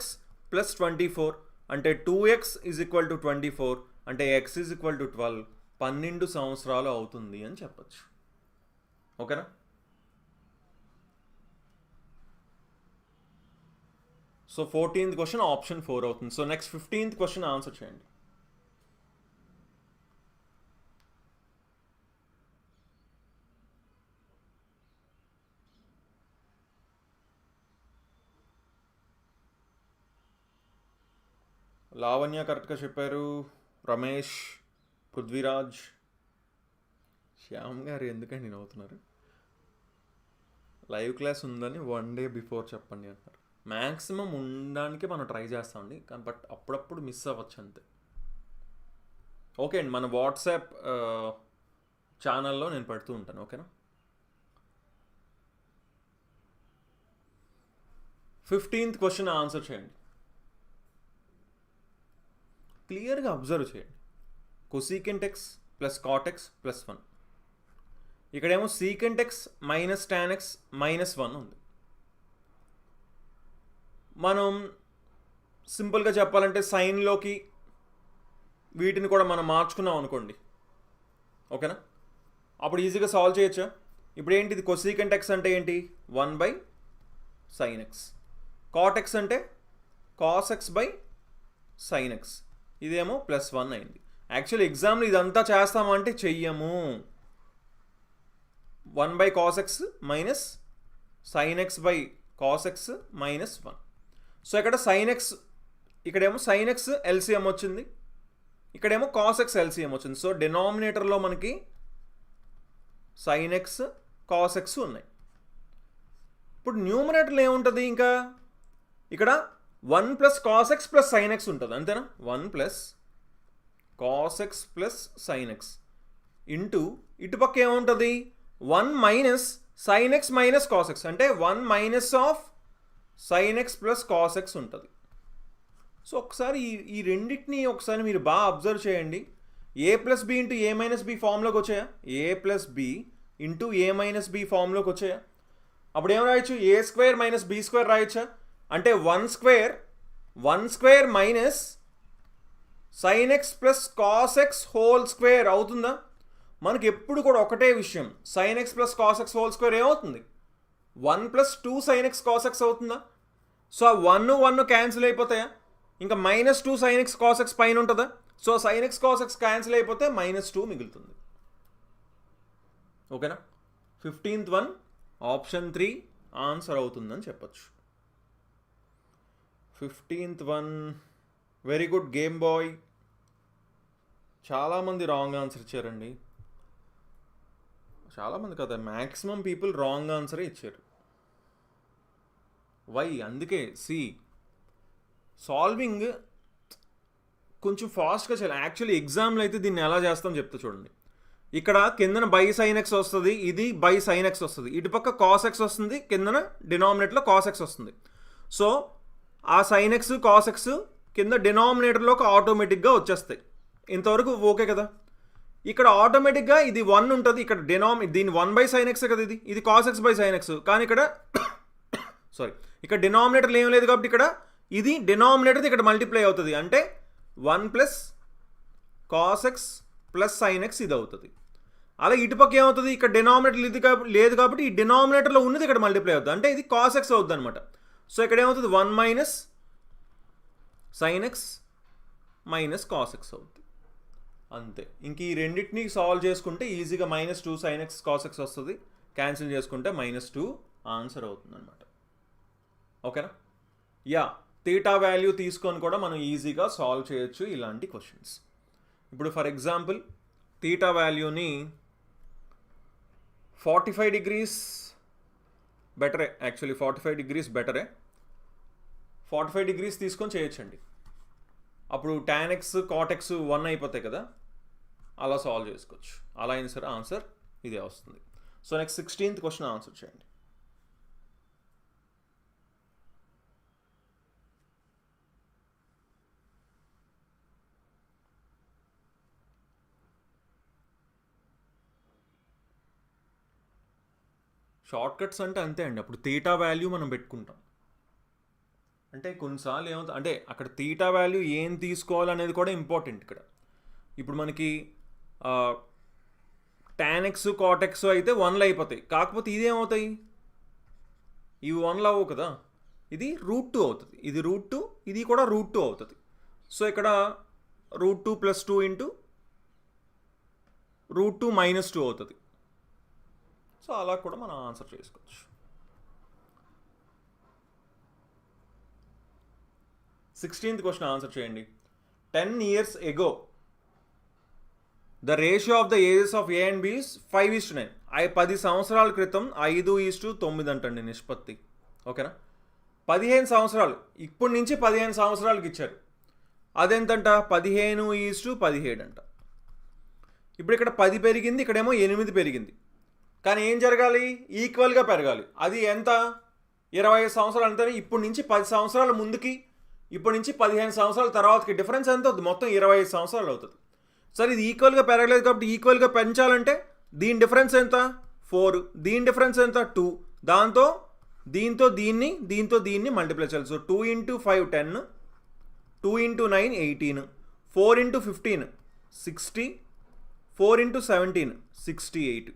+ 24 అంటే 2x = 24 అంటే x = 12. 12 సంవత్సరాలు అవుతుంది అని చెప్పచ్చు. ఓకేనా? సో 14th క్వశ్చన్ ఆప్షన్ 4 అవుతుంది. So next 15th question answer చేయండి. లావణ్య కరెక్ట్గా చెప్పారు. రమేష్, పృథ్వీరాజ్, శ్యామ్ గారు ఎందుకండి నవ్వుతున్నారు? లైవ్ క్లాస్ ఉందని 1 day బిఫోర్ చెప్పండి అంటారు. మ్యాక్సిమం ఉండడానికి మనం ట్రై చేస్తామండి, కానీ బట్ అప్పుడప్పుడు మిస్ అవ్వచ్చు అంతే. ఓకే అండి, మన వాట్సాప్ ఛానల్లో నేను పెడుతూ ఉంటాను. ఓకేనా? 15th క్వశ్చన్ ఆన్సర్ చేయండి. క్లియర్గా అబ్జర్వ్ చేయండి. Cosecant x + cot x + 1. ఇక్కడేమో సీకెంట్ x - tan x - 1 ఉంది. మనం సింపుల్గా చెప్పాలంటే సైన్లోకి వీటిని కూడా మనం మార్చుకున్నాం అనుకోండి. ఓకేనా? అప్పుడు ఈజీగా సాల్వ్ చేయొచ్చా? ఇప్పుడు ఏంటి, ఇది కొసీకెంట్ x అంటే ఏంటి, 1/sin x. cot x అంటే cos x /sin x. ఇదేమో +1 అయింది. యాక్చువల్లీ ఎగ్జామ్లో ఇదంతా చేస్తామంటే చెయ్యము. 1/cos x - sin x /cos x - 1. So ఇక్కడ sin x, ఇక్కడేమో sin x LCM వచ్చింది, ఇక్కడేమో cos x LCM వచ్చింది. సో డినామినేటర్లో మనకి sin x cos x ఉన్నాయి. ఇప్పుడు న్యూమరేటర్లో ఏముంటుంది, ఇంకా ఇక్కడ 1 + cos x + sin x ఉంటుంది. అంతేనా? 1 + cos x + sin x into ఇటుపక్క ఏముంటుంది, 1 - sin x - cos x అంటే 1 - sin x + cos x ఉంటుంది. సో ఒకసారి ఈ రెండింటిని ఒకసారి మీరు బాగా అబ్జర్వ్ చేయండి. a + b × a - b ఫామ్లోకి వచ్చాయా, a + b × a - b ఫామ్లోకి వచ్చాయా? అప్పుడు ఏం రాయొచ్చు, a² - b² రాయొచ్చా? అంటే 1² - sin x + cos x హోల్² అవుతుందా? మనకి ఎప్పుడు కూడా ఒకటే విషయం, sin x + cos x హోల్² ఏమవుతుంది, 1 + 2 sin x cos x అవుతుందా? సో ఆ 1 క్యాన్సిల్ అయిపోతాయా? ఇంకా -2 sin x cos x పైన ఉంటుందా? So sin x cos x cancel అయిపోతే -2 మిగులుతుంది. ఓకేనా? 15th వన్ ఆప్షన్ 3 ఆన్సర్ అవుతుందని చెప్పచ్చు. 15th one very good game boy. చాలామంది రాంగ్ ఆన్సర్ ఇచ్చారండి. చాలామంది కదా, మ్యాక్సిమం పీపుల్ రాంగ్ ఆన్సరే ఇచ్చారు. వై? అందుకే సాల్వింగ్ కొంచెం ఫాస్ట్గా చేయాలి. యాక్చువల్లీ ఎగ్జామ్లో అయితే దీన్ని ఎలా చేస్తాం చెప్తా చూడండి. ఇక్కడ కిందన sin x వస్తుంది, ఇది sin x వస్తుంది, ఇటుపక్క cos x వస్తుంది, కిందన డినామినేటర్లో cos x వస్తుంది. సో ఆ sin x cos x కింద డినామినేటర్లోకి ఆటోమేటిక్గా వచ్చేస్తాయి. ఇంతవరకు ఓకే కదా. ఇక్కడ ఆటోమేటిక్గా ఇది 1 ఉంటుంది, ఇక్కడ దీని 1/sin x కదా, ఇది cos x /sin x. కానీ ఇక్కడ ఇక్కడ డినామినేటర్లు ఏం లేదు కాబట్టి ఇక్కడ ఇది డినామినేటర్ ఇక్కడ మల్టిప్లై అవుతుంది. అంటే 1 + cos X plus sign X ఇది అవుతుంది. అలా ఇటుపక్క ఏమవుతుంది, ఇక్కడ డినామినేటర్ ఇది లేదు కాబట్టి ఈ డినామినేటర్లో ఉన్నది ఇక్కడ మల్టిప్లై అవుతుంది, అంటే ఇది కాస్ ఎక్స్ అవుతుంది అనమాట. సో ఇక్కడ ఏమవుతుంది 1 minus sign X minus cos X అవుతుంది, అంతే. ఇంక ఈ రెండింటిని సాల్వ్ చేసుకుంటే ఈజీగా -2 సైన్ ఎక్స్ కాస్ ఎక్స్ వస్తుంది, క్యాన్సిల్ చేసుకుంటే -2 ఆన్సర్ అవుతుంది అనమాట. ఓకేనా? యా, థీటా వాల్యూ తీసుకొని కూడా మనం ఈజీగా సాల్వ్ చేయొచ్చు ఇలాంటి క్వశ్చన్స్. ఇప్పుడు ఫర్ ఎగ్జాంపుల్ థీటా వాల్యూని 45 degrees బెటరే, యాక్చువల్లీ 45 degrees బెటరే. 45 degrees తీసుకొని చేయొచ్చండి. అప్పుడు tan x cot x 1 అయిపోతాయి కదా, అలా సాల్వ్ చేసుకోవచ్చు. అలా అయినా సరే ఆన్సర్ ఇదే వస్తుంది. So next 16th question answer చేయండి. షార్ట్ కట్స్ అంటే అంతే అండి. అప్పుడు థీటా వాల్యూ మనం పెట్టుకుంటాం. అంటే కొన్నిసార్లు ఏమవుతుంది అంటే అక్కడ థీటా వాల్యూ ఏం తీసుకోవాలనేది కూడా ఇంపార్టెంట్ ఇక్కడ. ఇప్పుడు మనకి tan x cot x అయితే 1లు అయిపోతాయి, కాకపోతే ఇది ఏమవుతాయి, ఇవి 1లు అవ్వవు కదా, ఇది √2 అవుతుంది, ఇది √2, ఇది కూడా √2 అవుతుంది. సో ఇక్కడ √2 + 2 ఇంటూ √2 - 2 అవుతుంది. సో అలా కూడా మనం ఆన్సర్ చేసుకోవచ్చు. 16th క్వశ్చన్ ఆన్సర్ చేయండి. 10 years ago the ratio of the ages of A and B is 5:9. 10 సంవత్సరాల క్రితం 5:9 అంటండి నిష్పత్తి. ఓకేనా? 15 సంవత్సరాలు ఇప్పటి నుంచి 15 సంవత్సరాలకి ఇచ్చారు, అదెంతంట 15:17 అంట. ఇప్పుడు ఇక్కడ 10 పెరిగింది, ఇక్కడేమో 8 పెరిగింది, కానీ ఏం జరగాలి, ఈక్వల్గా పెరగాలి. అది ఎంత, 25 సంవత్సరాలు అంతే. ఇప్పటి నుంచి 10 సంవత్సరాల ముందుకి ఇప్పటి నుంచి 15 సంవత్సరాల తర్వాతకి డిఫరెన్స్ ఎంత అవుతుంది, మొత్తం 25 సంవత్సరాలు అవుతుంది. సరే ఇది ఈక్వల్గా పెరగలేదు కాబట్టి ఈక్వల్గా పెంచాలంటే దీని డిఫరెన్స్ ఎంత 4, దీని డిఫరెన్స్ ఎంత 2, దీంతో దీన్ని మల్టిప్లై చేయాలి. సో 2 × 5 10, 2 × 9 18, 4 × 15 60, 4 × 17 68.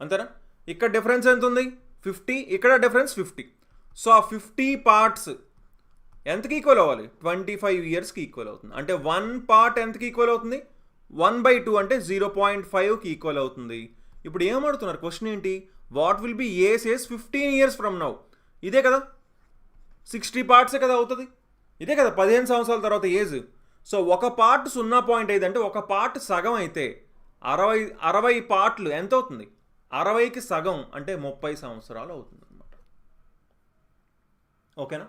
అంతేనా? ఇక్కడ డిఫరెన్స్ ఎంత ఉంది 50, ఇక్కడ డిఫరెన్స్ 50. సో ఆ 50 పార్ట్స్ ఎంతకి ఈక్వల్ అవ్వాలి, 25 ఇయర్స్కి ఈక్వల్ అవుతుంది. అంటే 1 పార్ట్ ఎంతకి ఈక్వల్ అవుతుంది, 1/2 అంటే 0.5కి ఈక్వల్ అవుతుంది. ఇప్పుడు ఏమడుతున్నారు క్వశ్చన్ ఏంటి, what will be age 15 years from now. ఇదే కదా 60 పార్ట్సే కదా అవుతుంది, ఇదే కదా 15 సంవత్సరాల తర్వాత ఏజ్. సో ఒక పార్ట్ 0.5 అంటే ఒక పార్ట్ సగం అయితే 60 పార్ట్లు ఎంత అవుతుంది, 60కి సగం అంటే 30 సంవత్సరాలు అవుతుంది అనమాట. ఓకేనా?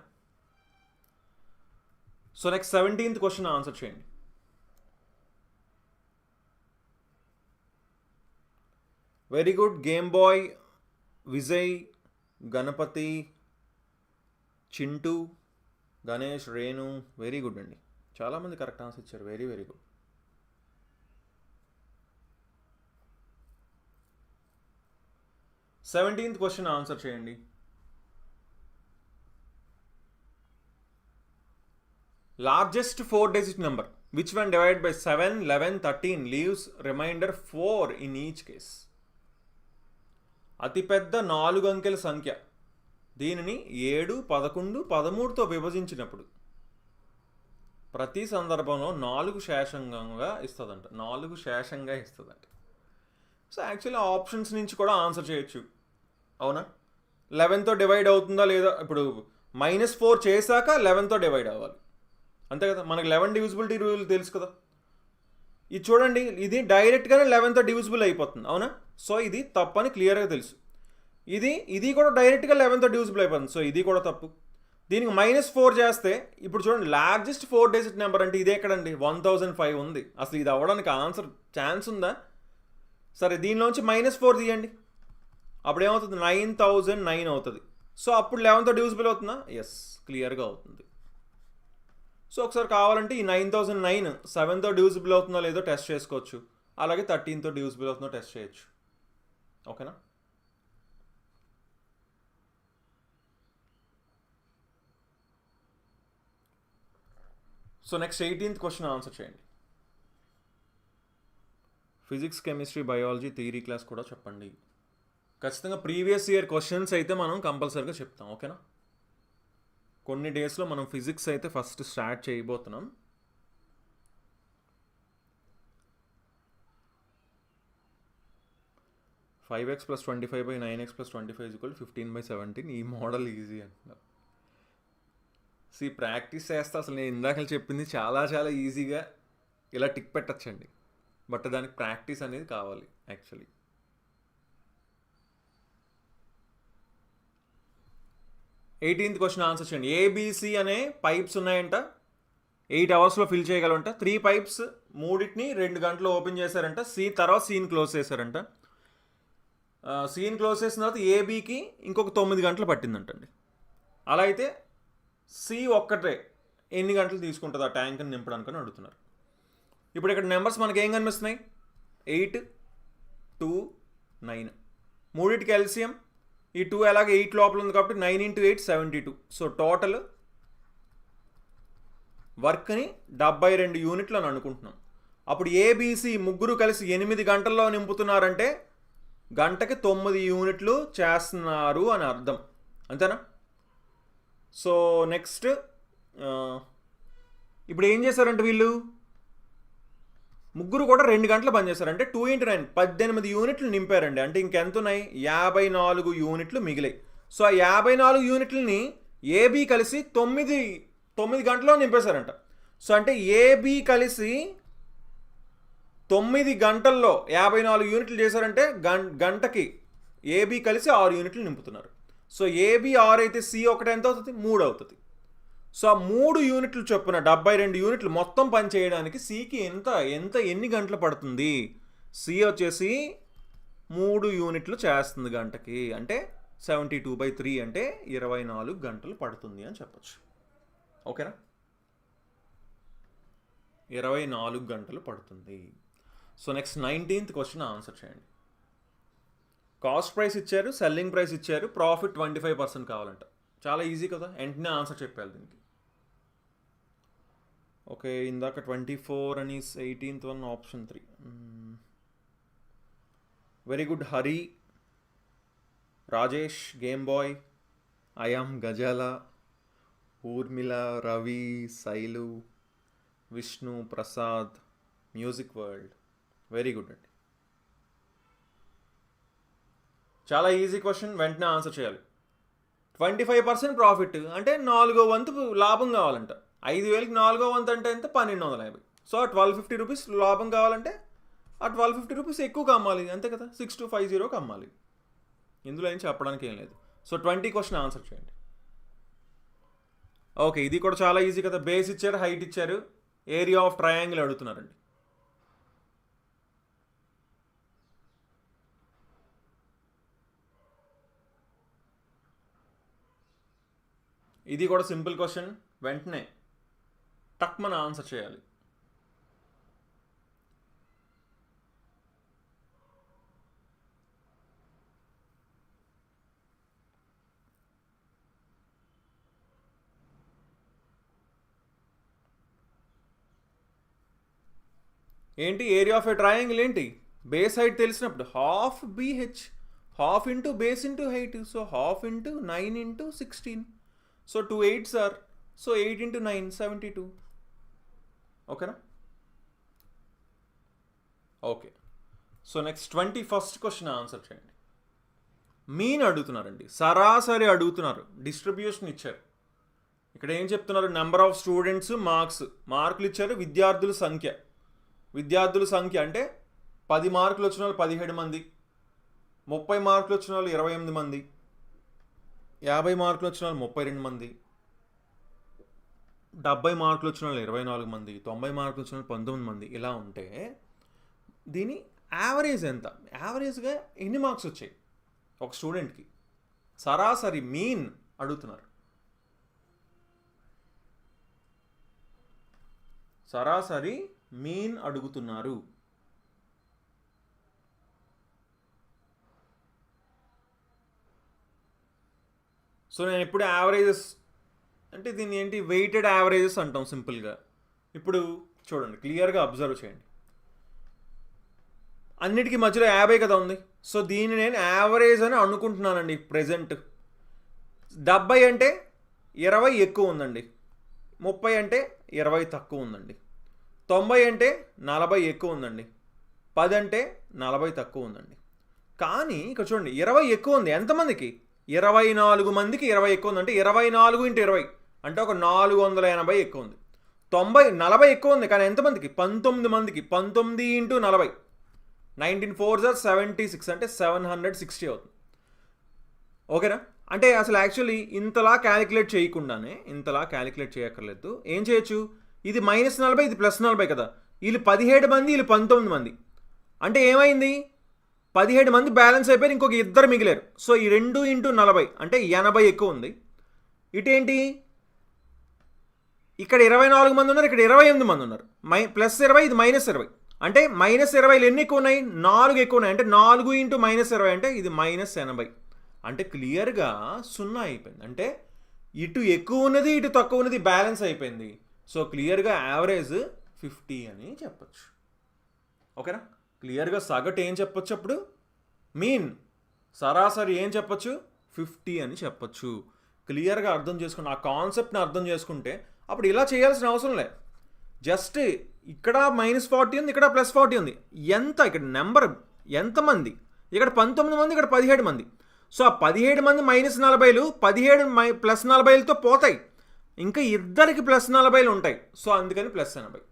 So next 17th question answer చేయండి. Very good. Game boy, Vijay, Ganapathi, Chintu, Ganesh, Renu, very good అండి. చాలామంది కరెక్ట్ ఆన్సర్ ఇచ్చారు, very very good. Seventeenth question answer చేయండి. Largest 4-digit number which one divide by 7, 11, 13 leaves remainder 4 in each case. అతిపెద్ద 4 అంకెల సంఖ్య, దీనిని 7, 11, 13తో విభజించినప్పుడు ప్రతి సందర్భంలో 4 శేషంగా ఇస్తుందంట, 4 శేషంగా ఇస్తుందంట. సో యాక్చువల్లీ ఆప్షన్స్ నుంచి కూడా ఆన్సర్ చేయొచ్చు, అవునా? 11తో డివైడ్ అవుతుందా లేదా, ఇప్పుడు -4 చేశాక 11తో డివైడ్ అవ్వాలి, అంతే కదా. మనకి 11 డివిజిబిలిటీ రూల్ తెలుసు కదా. ఇది చూడండి, ఇది డైరెక్ట్గానే 11తో డివిజిబుల్ అయిపోతుంది, అవునా? సో ఇది తప్పని క్లియర్గా తెలుసు. ఇది కూడా డైరెక్ట్గా 11తో డివిజిబుల్ అయిపోతుంది, సో ఇది కూడా తప్పు. దీనికి -4 చేస్తే ఇప్పుడు చూడండి, లార్జెస్ట్ 4-digit నెంబర్ అంటే ఇదే ఎక్కడండి, 1005 ఉంది. అసలు ఇది అవ్వడానికి ఆన్సర్ ఛాన్స్ ఉందా? సరే దీనిలోంచి -4 తీయండి, అప్పుడు ఏమవుతుంది 9009 అవుతుంది. సో అప్పుడు 11తో డివిజిబుల్ అవుతుందా? ఎస్, క్లియర్గా అవుతుంది. సో ఒకసారి కావాలంటే ఈ 9009 7తో డివిజిబుల్ అవుతుందో లేదో టెస్ట్ చేసుకోవచ్చు, అలాగే 13తో డివిజిబుల్ అవుతుందో టెస్ట్ చేయొచ్చు. ఓకేనా? So next 18th question answer చేయండి. Physics, chemistry, biology, theory class కూడా చెప్పండి. ఖచ్చితంగా ప్రీవియస్ ఇయర్ క్వశ్చన్స్ అయితే మనం కంపల్సరీగా చెప్తాం, ఓకేనా. కొన్ని డేస్లో మనం ఫిజిక్స్ అయితే ఫస్ట్ స్టార్ట్ చేయబోతున్నాం. Five X plus 25/9x + 25 = 15/17. ఈ మోడల్ ఈజీ అంటున్నారు. ప్రాక్టీస్ చేస్తే అసలు నేను ఇందాక చెప్పింది చాలా చాలా ఈజీగా ఇలా టిక్ పెట్టచ్చండి. బట్ దానికి ప్రాక్టీస్ అనేది కావాలి యాక్చువల్లీ. ఎయిటీన్త్ క్వశ్చన్ ఆన్సర్ చేయండి. ఏబిసి అనే పైప్స్ ఉన్నాయంట, 8 అవర్స్లో ఫిల్ చేయగలంట. 3 పైప్స్, 3టిని 2 గంటలు ఓపెన్ చేశారంట. తర్వాత సీన్ క్లోజ్ చేశారంట. సీన్ క్లోజ్ చేసిన తర్వాత ఏబికి ఇంకొక 9 గంటలు పట్టిందంటండి. అలా అయితే సి ఒక్కటే ఎన్ని గంటలు తీసుకుంటుంది ఆ ట్యాంక్ని నింపడానికి అని అడుగుతున్నారు. ఇప్పుడు ఇక్కడ నెంబర్స్ మనకి ఏం కనిపిస్తున్నాయి? 8, 2, 9. మూడింటికి ఎల్సిఎం. ఈ 2 అలాగే 8 లోపల ఉంది కాబట్టి 9 × 8 72. సో టోటల్ వర్క్ని 72 యూనిట్లు అని అనుకుంటున్నాం. అప్పుడు ఏబిసి ముగ్గురు కలిసి 8 గంటల్లో నింపుతున్నారంటే గంటకి 9 యూనిట్లు చేస్తున్నారు అని అర్థం, అంతేనా? సో నెక్స్ట్ ఇప్పుడు ఏం చేశారంటే వీళ్ళు ముగ్గురు కూడా 2 గంటలు పనిచేశారు. అంటే 2 × 9 18 యూనిట్లు నింపారండి. అంటే ఇంకెంత ఉన్నాయి? 54 యూనిట్లు మిగిలాయి. సో ఆ 54 యూనిట్లని ఏబి కలిసి 9 గంటల్లో నింపేశారంట. సో అంటే ఏబి కలిసి 9 గంటల్లో 54 యూనిట్లు చేశారంటే గంటకి ఏబి కలిసి 6 యూనిట్లు నింపుతున్నారు. సో ఏబి 6 అయితే సి ఒకటి ఎంత అవుతుంది? 3 అవుతుంది. సో ఆ 3 యూనిట్లు చొప్పున 72 యూనిట్లు మొత్తం పని చేయడానికి సికి ఎన్ని గంటలు పడుతుంది? సి వచ్చేసి 3 యూనిట్లు చేస్తుంది గంటకి. అంటే 72/3 అంటే 24 గంటలు పడుతుంది అని చెప్పచ్చు, ఓకేనా. 24 గంటలు పడుతుంది. So next 19th question answer చేయండి. కాస్ట్ ప్రైస్ ఇచ్చారు, సెల్లింగ్ ప్రైస్ ఇచ్చారు, ప్రాఫిట్ 25% కావాలంట. చాలా ఈజీ కదా, వెంటనే ఆన్సర్ చెప్పాలి దీనికి. ఓకే, ఇందాక 24 అని 18th one option 3. Very good. Hari, Rajesh, game boy, IM Gajala, Urmila, Ravi, Shailu, Vishnu, Prasad, music world. Very good అండి. చాలా ఈజీ క్వశ్చన్, వెంటనే ఆన్సర్ చేయాలి. 25% ప్రాఫిట్ అంటే 4వ వంతు లాభం కావాలంట. 5,000కి 4వ వంతు అంటే ఎంత? 1,250. సో 1,250 రూపీస్ లాభం కావాలంటే ఆ 1,250 రూపీస్ ఎక్కువగా అమ్మాలి, అంతే కదా. 6250కి అమ్మాలి. ఇందులో ఏం చెప్పడానికి ఏం లేదు. సో 20 క్వశ్చన్ ఆన్సర్ చేయండి. ఓకే, ఇది కూడా చాలా ఈజీ కదా. బేస్ ఇచ్చారు, హైట్ ఇచ్చారు, ఏరియా ఆఫ్ ట్రయాంగిల్ అడుగుతున్నారండి. ఇది కూడా సింపుల్ క్వశ్చన్, వెంటనే టక్మన ఆన్సర్ చేయాలి. ఏంటి ఏరియా ఆఫ్ ఏ ట్రయాంగిల్? ఏంటి బేస్ హైట్ తెలిసినప్పుడు half BH, half into base into height. So half into 9 × 16. So 2 8s are, so 8 × 9 72. ఓకేనా? Okay, so next 21st question answer చేయండి. మీన్ అడుగుతున్నారండి, సరాసరి అడుగుతున్నారు, డిస్ట్రిబ్యూషన్ ఇచ్చారు. ఇక్కడ ఏం చెప్తున్నారు? నెంబర్ ఆఫ్ స్టూడెంట్స్, మార్కులు ఇచ్చారు, విద్యార్థుల సంఖ్య అంటే 10 మార్కులు వచ్చిన వాళ్ళు 17 మంది, 30 మార్కులు వచ్చిన వాళ్ళు 28 మంది, 50 మార్కులు వచ్చిన వాళ్ళు 32 మంది, 70 మార్కులు వచ్చిన వాళ్ళు 24 మంది, 90 మార్కులు వచ్చిన వాళ్ళు 19 మంది. ఇలా ఉంటే దీని యావరేజ్ ఎంత? యావరేజ్గా ఎన్ని మార్క్స్ వచ్చాయి ఒక స్టూడెంట్కి? సరాసరి మీన్ అడుగుతున్నారు. సరాసరి మీన్ అడుగుతున్నారు. సో నేను ఎప్పుడు యావరేజెస్ అంటే దీన్ని ఏంటి వెయిటెడ్ యావరేజెస్ అంటాం సింపుల్గా. ఇప్పుడు చూడండి, క్లియర్గా అబ్జర్వ్ చేయండి. అన్నిటికీ మధ్యలో 50 కదా ఉంది. సో దీన్ని నేను యావరేజ్ అని అనుకుంటున్నానండి ప్రెజెంట్. 70 అంటే 20 ఎక్కువ ఉందండి, 30 అంటే 20 తక్కువ ఉందండి, 90 అంటే 40 ఎక్కువ ఉందండి, 10 అంటే 40 తక్కువ ఉందండి. కానీ ఇక్కడ చూడండి 20 ఎక్కువ ఉంది ఎంతమందికి? 24 మందికి 20 ఎక్కువ ఉంది. అంటే 24 × 20 అంటే ఒక 480 ఎక్కువ ఉంది. 40 ఎక్కువ ఉంది కానీ ఎంతమందికి? 19 మందికి. 19 × 40 19 4s are 76 అంటే 760 అవుతుంది. ఓకేనా? అంటే అసలు యాక్చువల్లీ ఇంతలా క్యాలిక్యులేట్ చేయక్కర్లేదు. ఏం చేయొచ్చు? ఇది -40 ఇది +40 కదా. వీళ్ళు 17 మంది వీళ్ళు 19 మంది. అంటే ఏమైంది? 17 మంది బ్యాలెన్స్ అయిపోయి ఇంకొక 2 మిగిలారు. సో ఈ 2 × 40 అంటే 80 ఎక్కువ ఉంది. ఇటేంటి? ఇక్కడ 24 మంది ఉన్నారు, ఇక్కడ 28 మంది ఉన్నారు. +20 ఇది -20 అంటే -20 ఎన్ని ఎక్కువ ఉన్నాయి? 4 ఎక్కువ ఉన్నాయి. అంటే 4 × -20 అంటే ఇది -80. అంటే క్లియర్గా 0 అయిపోయింది. అంటే ఇటు ఎక్కువ ఉన్నది ఇటు తక్కువ ఉన్నది బ్యాలెన్స్ అయిపోయింది. సో క్లియర్గా యావరేజ్ 50 అని చెప్పచ్చు. ఓకేనా? క్లియర్గా సగటు ఏం చెప్పొచ్చు? అప్పుడు మీన్ సరాసరి ఏం చెప్పొచ్చు? 50 అని చెప్పొచ్చు. క్లియర్గా అర్థం చేసుకుని ఆ కాన్సెప్ట్ని అర్థం చేసుకుంటే అప్పుడు ఇలా చేయాల్సిన అవసరం లేదు. జస్ట్ ఇక్కడ -40 ఉంది, ఇక్కడ +40 ఉంది. ఎంత ఇక్కడ నెంబర్ ఎంతమంది? ఇక్కడ 19 మంది, ఇక్కడ 17 మంది. సో ఆ 17 మంది -40లు 17 +40లతో పోతాయి. ఇంకా 2కి +40లు ఉంటాయి. సో అందుకని +80.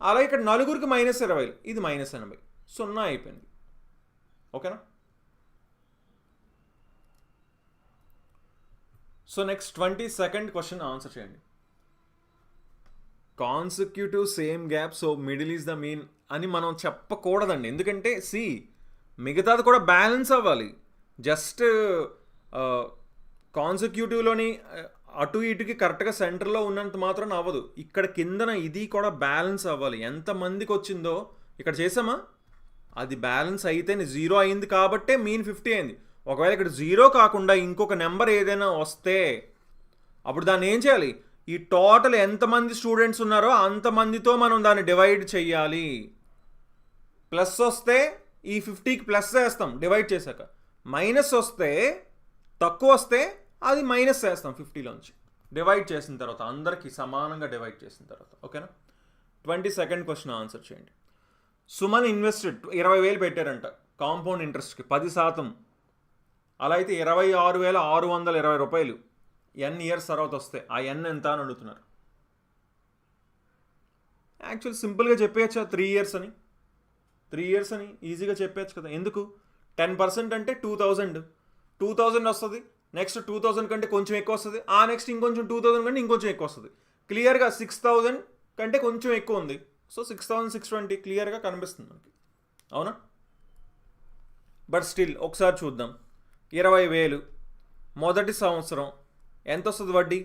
అలా ఇక్కడ నలుగురికి -20 ఇది -80. 0 అయిపోయింది. ఓకేనా? So next 22nd question answer చేయండి. Consecutive same gap so middle is the mean అని మనం చెప్పకూడదండి. ఎందుకంటే మిగతాది కూడా బ్యాలెన్స్ అవ్వాలి. జస్ట్ కాన్సిక్యూటివ్లోని అటు ఇటుకి కరెక్ట్గా సెంటర్లో ఉన్నంత మాత్రం అవ్వదు. ఇక్కడ కిందన ఇది కూడా బ్యాలెన్స్ అవ్వాలి. ఎంతమందికి వచ్చిందో ఇక్కడ చేసామా, అది బ్యాలెన్స్ అయితేనే 0 అయింది కాబట్టే మీన్ 50 అయింది. ఒకవేళ ఇక్కడ 0 కాకుండా ఇంకొక నెంబర్ ఏదైనా వస్తే అప్పుడు దాన్ని ఏం చేయాలి? ఈ టోటల్ ఎంతమంది స్టూడెంట్స్ ఉన్నారో అంతమందితో మనం దాన్ని డివైడ్ చెయ్యాలి. ప్లస్ వస్తే ఈ 50కి ప్లస్ వేస్తాం డివైడ్ చేశాక, మైనస్ వస్తే తక్కువ వస్తే అది మైనస్ చేస్తాం 50లోంచి డివైడ్ చేసిన తర్వాత, అందరికీ సమానంగా డివైడ్ చేసిన తర్వాత. ఓకేనా? 22nd క్వశ్చన్ ఆన్సర్ చేయండి. సుమన్ ఇన్వెస్టెడ్ 20,000 పెట్టారంట కాంపౌండ్ ఇంట్రెస్ట్కి 10%. అలా అయితే 26,620 రూపాయలు n ఇయర్స్ తర్వాత వస్తే ఆ n ఎంత అని అడుగుతున్నారు. యాక్చువల్ సింపుల్గా చెప్పేయచ్చా 3 ఇయర్స్ అని. 3 ఇయర్స్ అని ఈజీగా చెప్పేయచ్చు కదా. ఎందుకు? 10% అంటే 2,000 వస్తుంది. నెక్స్ట్ 2,000 కంటే కొంచెం ఎక్కువ వస్తుంది. ఆ నెక్స్ట్ ఇంకొంచెం 2,000 కంటే ఇంకొంచెం ఎక్కువ వస్తుంది. క్లియర్గా 6,000 కంటే కొంచెం ఎక్కువ ఉంది. సో 6,620 క్లియర్గా కనిపిస్తుంది మనకి. అవునా? బట్ స్టిల్ ఒకసారి చూద్దాం. 20,000 మొదటి సంవత్సరం ఎంత వస్తుంది వడ్డీ?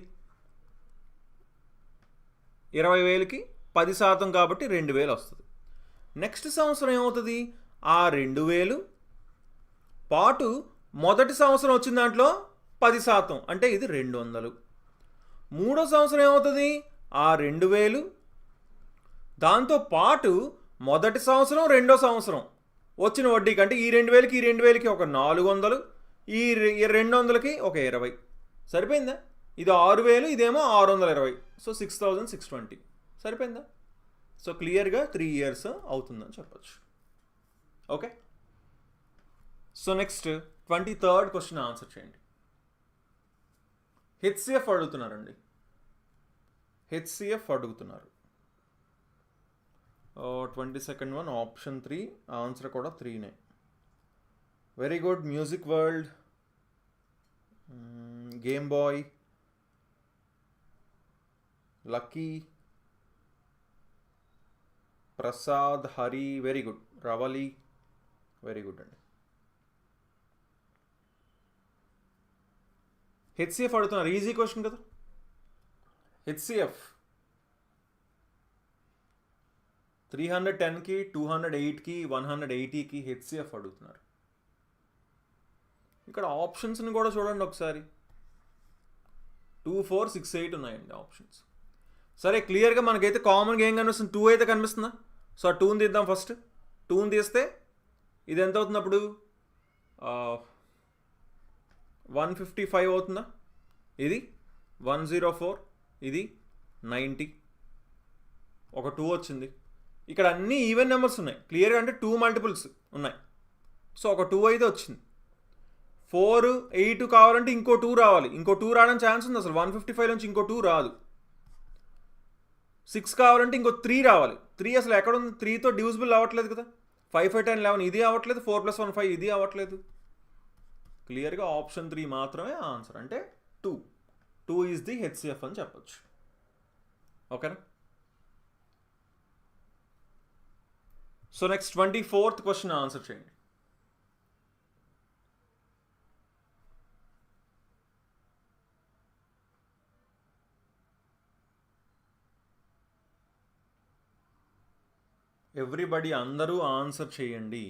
20,000కి 10% కాబట్టి 2,000 వస్తుంది. నెక్స్ట్ సంవత్సరం ఏమవుతుంది? ఆ 2,000 పాటు మొదటి సంవత్సరం వచ్చిన దాంట్లో 10% అంటే ఇది 200. మూడో సంవత్సరం ఏమవుతుంది? ఆ 2,000 దాంతో పాటు మొదటి సంవత్సరం రెండో సంవత్సరం వచ్చిన వడ్డీ కంటే ఈ 2,000కి ఒక 400, ఈ 200కి ఒక 20. సరిపోయిందా? ఇది 6,000, ఇదేమో 620. సో 6,620 సరిపోయిందా? సో క్లియర్గా 3 ఇయర్స్ అవుతుందని చెప్పచ్చు. Okay. So next 23rd question answer చేయండి. హెచ్సిఎఫ్ అడుగుతున్నారండి. హెచ్సిఎఫ్ అడుగుతున్నారు. 22nd వన్ ఆప్షన్ 3, ఆన్సర్ కూడా 3నే. Very good. Music world, game boy, Lucky, Prasad, Hari, very good. Ravali, very good అండి. హెచ్సిఎఫ్ అడుగుతున్నారు. ఈజీ క్వశ్చన్ కదా. హెచ్సిఎఫ్ 310కి, 208కి, 180కి హెచ్సిఎఫ్ అడుగుతున్నారు. ఇక్కడ ఆప్షన్స్ని కూడా చూడండి ఒకసారి. 2, 4, 6, 8 ఉన్నాయండి ఆప్షన్స్. సరే, క్లియర్గా మనకైతే కామన్గా ఏం కనిపిస్తుంది? 2 అయితే కనిపిస్తుందా? సో ఆ 2ని తీద్దాం ఫస్ట్. 2ని తీస్తే ఇది ఎంత అవుతుంది అప్పుడు 155 అవుతుందా, ఇది 104, ఇది 90, ఒక 2 వచ్చింది. ఇక్కడ అన్నీ ఈవెన్ నెంబర్స్ ఉన్నాయి క్లియర్గా, అంటే 2 మల్టిపుల్స్ ఉన్నాయి. సో ఒక 2 అయితే వచ్చింది. 4, 8 కావాలంటే ఇంకో 2 రావాలి. ఇంకో 2 రావడానికి ఛాన్స్ ఉంది అసలు. 155 నుంచి ఇంకో 2 రాదు. 6 కావాలంటే ఇంకో 3 రావాలి. 3 అసలు ఎక్కడ ఉంది? 3తో డివిజిబుల్ అవ్వట్లేదు కదా. 5, 5, 10, 11 ఇది అవ్వట్లేదు. 4 + 1 5 ఇది అవ్వట్లేదు. క్లియర్గా ఆప్షన్ 3 మాత్రమే ఆన్సర్, అంటే 2 ఈజ్ ది హెచ్సిఎఫ్ అని చెప్పొచ్చు. ఓకేనా? So next 24th question answer చేయండి. ఎవ్రీబడి అందరూ ఆన్సర్ చేయండి,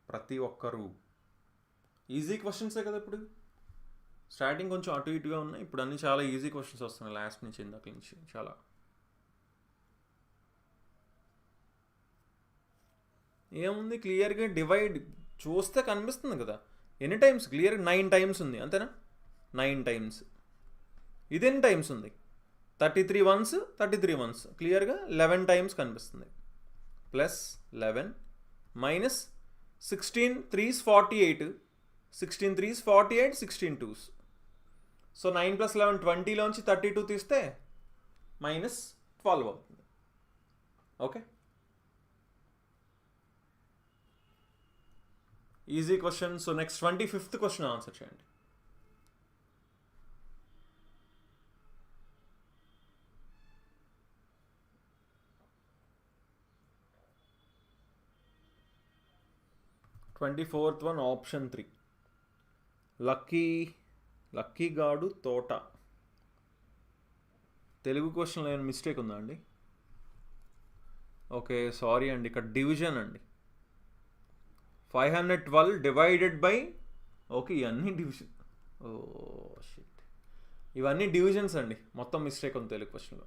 ప్రతి ఒక్కరూ. ఈజీ క్వశ్చన్సే కదా ఇప్పుడు. స్టార్టింగ్ కొంచెం అటు ఇటుగా ఉన్నాయి, ఇప్పుడు అన్నీ చాలా ఈజీ క్వశ్చన్స్ వస్తున్నాయి లాస్ట్ నుంచి, ఇందాక నుంచి చాలా. ఏముంది, క్లియర్గా డివైడ్ చూస్తే కనిపిస్తుంది కదా. ఎన్ని టైమ్స్? క్లియర్గా 9 టైమ్స్ ఉంది, అంతేనా? 9 టైమ్స్. ఇది ఎన్ని టైమ్స్ ఉంది? 33 వన్స్, 33 వన్స్. క్లియర్గా 11 టైమ్స్ కనిపిస్తుంది. Plus 11 minus 16 3s 48, 16 3s 48, 16 2s. So 9 + 11 20లోంచి 32 తీస్తే -12 అవుతుంది. Okay, easy question. So next 25th question answer చేయండి. Twenty-fourth one option 3. లక్కీ గాడు తోట. తెలుగు క్వశ్చన్లో ఏమైనా మిస్టేక్ ఉందా అండి? ఓకే, సారీ అండి, ఇక్కడ డివిజన్ అండి. 512 డివైడెడ్ బై, ఓకే ఇవన్నీ డివిజన్. ఓ షిట్, ఇవన్నీ డివిజన్స్ అండి. మొత్తం మిస్టేక్ ఉంది తెలుగు క్వశ్చన్లో.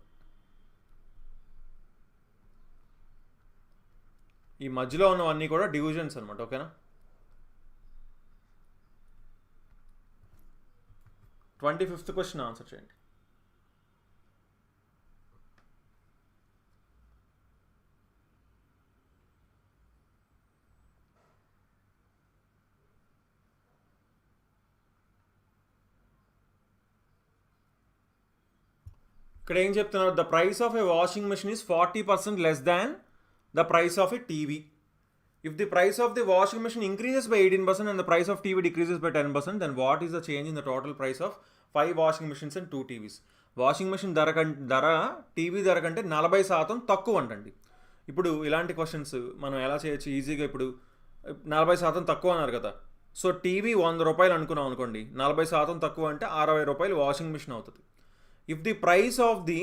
ఈ మధ్యలో ఉన్నవన్నీ కూడా డివిజన్స్ అనమాట. ఓకేనా? 25th క్వశ్చన్ ఆన్సర్ చేయండి. ఇక్కడ ఏం చెప్తున్నారు? The price of A washing machine is 40% less than the price of A TV. If the price of the washing machine increases by 18% and the price of TV decreases by 10%, then what is the change in the total price of 5 washing machines and 2 TVs? Washing machine ధర TV ధర కంటే 40% తక్కువ అంటండి. ఇప్పుడు ఇలాంటి questions మనం ఎలా చేయొచ్చు ఈజీగా? ఇప్పుడు 40% తక్కువ అన్నారు కదా. సో టీవీ 100 రూపాయలు అనుకున్నాం అనుకోండి, 40% తక్కువ అంటే 60 రూపాయలు వాషింగ్ మెషిన్ అవుతుంది. If the price of the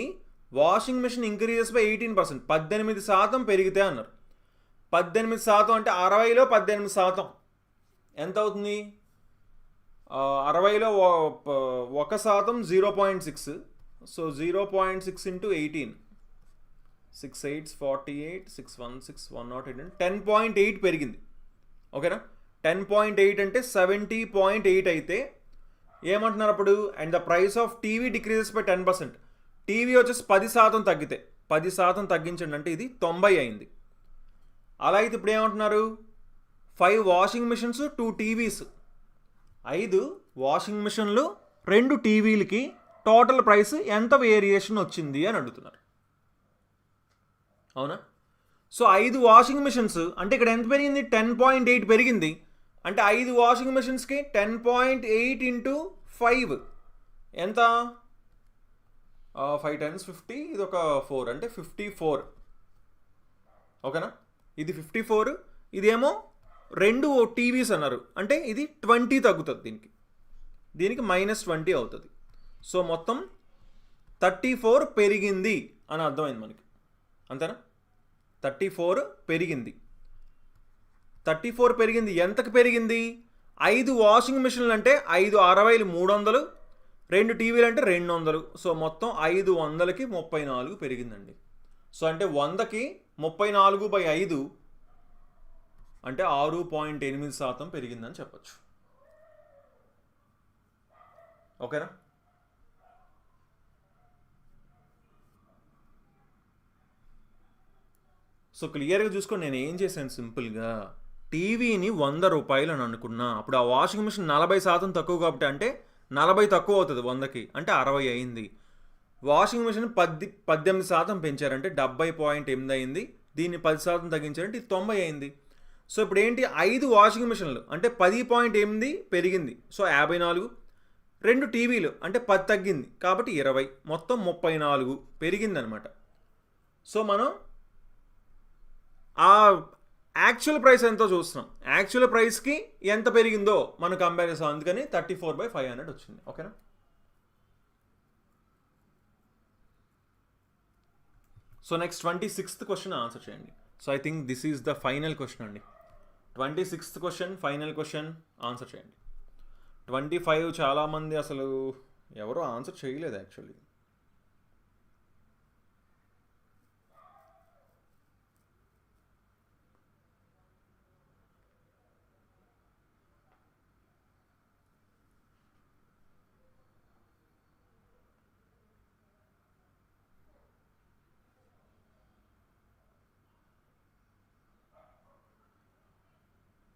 washing machine increases by 18%, 18% పెరిగితే అన్నారు. 18% అంటే 60లో 18% ఎంత అవుతుంది? 60లో 1% 0.6. సో 0.6 × 18, 6 8s 48, 6 1 6 108, 10.8 పెరిగింది. ఓకేనా? 10.8 అంటే 70.8 అయితే ఏమంటున్నారు అప్పుడు? And the price of TV decreases by 10%. TV వచ్చేసి 10% తగ్గితే, 10% తగ్గించండి అంటే ఇది 90 అయింది. అలా అయితే ఇప్పుడు ఏమంటున్నారు? 5 వాషింగ్ మిషన్స్ 2 టీవీస్, 5 వాషింగ్ మిషన్లు 2 టీవీలకి టోటల్ ప్రైస్ ఎంత వేరియేషన్ వచ్చింది అని అడుగుతున్నారు. అవునా? సో 5 వాషింగ్ మిషన్స్ అంటే ఇక్కడ ఎంత పెరిగింది? 10.8 పెరిగింది. అంటే 5 వాషింగ్ మిషన్స్కి 10.8 × 5 ఎంత? 5 times 50, ఇది ఒక 4 అంటే 54. ఓకేనా? ఇది 54, ఇదేమో 2 టీవీస్ అన్నారు అంటే ఇది 20 తగ్గుతుంది. దీనికి -20 అవుతుంది. సో మొత్తం 34 పెరిగింది అని అర్థమైంది మనకి, అంతేనా? 34 పెరిగింది. 34 పెరిగింది. ఎంతకు పెరిగింది? 5 వాషింగ్ మిషన్లు అంటే 5 60లు 300, 2 టీవీలు అంటే 200. సో మొత్తం 500కి 34 పెరిగిందండి. సో అంటే 100కి 34/5 అంటే 6.8% పెరిగిందని చెప్పచ్చు. ఓకేనా? సో క్లియర్గా చూసుకొని నేను ఏం చేశాను, సింపుల్గా టీవీని 100 రూపాయలు అని అనుకున్నా. అప్పుడు ఆ వాషింగ్ మిషన్ 40% తక్కువ కాబట్టి, అంటే 40 తక్కువ అవుతుంది 100కి, అంటే 60 అయింది. వాషింగ్ మిషన్ 18% పెంచారంటే 70.8 అయింది. దీన్ని 10% తగ్గించారంటే ఇది 90 అయింది. సో ఇప్పుడు ఏంటి, 5 వాషింగ్ మిషన్లు అంటే 10.8 పెరిగింది. సో 54. 2 టీవీలు అంటే 10 తగ్గింది కాబట్టి 20, మొత్తం 34 పెరిగిందనమాట. సో మనం ఆ యాక్చువల్ ప్రైస్ ఎంతో చూస్తున్నాం, యాక్చువల్ ప్రైస్కి ఎంత పెరిగిందో మనం కంపేర్ చేస్తాం. అందుకని 34/500 వచ్చింది. ఓకేనా? So next 26th question answer చేయండి. So I think this is the final question అండి. 26th question, final question, answer చేయండి. 25 చాలామంది అసలు ఎవరో ఆన్సర్ చేయలేదు యాక్చువల్లీ.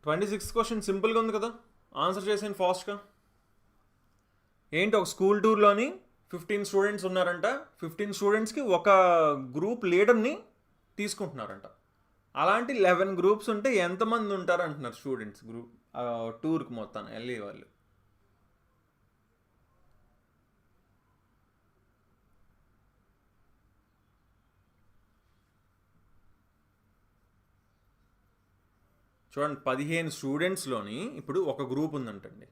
ట్వంటీ సిక్స్త్ క్వశ్చన్ సింపుల్గా ఉంది కదా, ఆన్సర్ చేసాను ఫాస్ట్గా. ఏంటి, ఒక స్కూల్ టూర్లోని 15 స్టూడెంట్స్ ఉన్నారంట. 15 స్టూడెంట్స్కి ఒక గ్రూప్ లీడర్ని తీసుకుంటున్నారంట. అలాంటి 11 గ్రూప్స్ ఉంటే ఎంతమంది ఉంటారు అంటున్నారు స్టూడెంట్స్ గ్రూప్ టూర్కి మొత్తాన్ని వెళ్ళే వాళ్ళు. చూడండి, 15 స్టూడెంట్స్లోని ఇప్పుడు ఒక గ్రూప్ ఉందంటండి.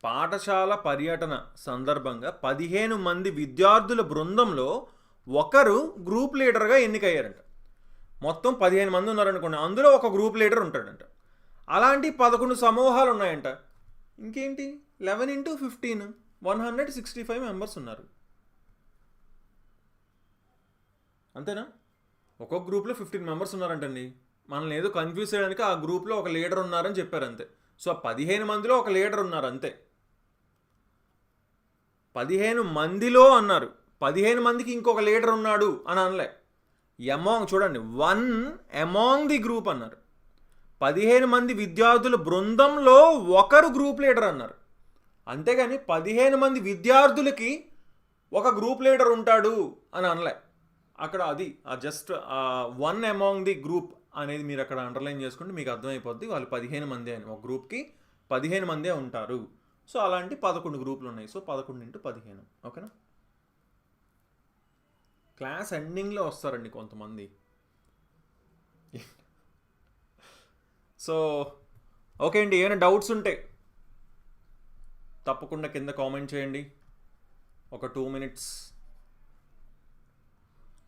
పాఠశాల పర్యటన సందర్భంగా 15 మంది విద్యార్థుల బృందంలో ఒకరు గ్రూప్ లీడర్గా ఎన్నికయ్యారంట. మొత్తం 15 మంది ఉన్నారనుకోండి, అందులో ఒక గ్రూప్ లీడర్ ఉంటాడంట. అలాంటి 11 సమూహాలు ఉన్నాయంట. ఇంకేంటి, 11 × 15 165 మెంబర్స్ ఉన్నారు. అంతేనా? ఒక్కొక్క గ్రూప్లో 15 మెంబర్స్ ఉన్నారంటండి. మనల్ని ఏదో కన్ఫ్యూజ్ చేయడానికి ఆ గ్రూప్లో ఒక లీడర్ ఉన్నారని చెప్పారు అంతే. సో 15 మందిలో ఒక లీడర్ ఉన్నారు అంతే. 15 మందిలో అన్నారు, 15 మందికి ఇంకొక లీడర్ ఉన్నాడు అని అనలే. అమాంగ్, చూడండి, 1 అమాంగ్ ది గ్రూప్ అన్నారు. 15 మంది విద్యార్థుల బృందంలో ఒకరు గ్రూప్ లీడర్ అన్నారు. అంతేగాని 15 మంది విద్యార్థులకి ఒక గ్రూప్ లీడర్ ఉంటాడు అని అనలే. అక్కడ అది జస్ట్ 1 అమాంగ్ ది గ్రూప్ అనేది మీరు అక్కడ అండర్లైన్ చేసుకుంటే మీకు అర్థమైపోద్ది. వాళ్ళు 15 మంది అని, ఒక గ్రూప్కి 15 మందే ఉంటారు. సో అలాంటి 11 గ్రూపులు ఉన్నాయి. సో 11 × 15. ఓకేనా? క్లాస్ ఎండింగ్లో వస్తారండి కొంతమంది. సో ఓకే అండి, ఏమైనా డౌట్స్ ఉంటే తప్పకుండా కింద కామెంట్ చేయండి. ఒక 2 minutes.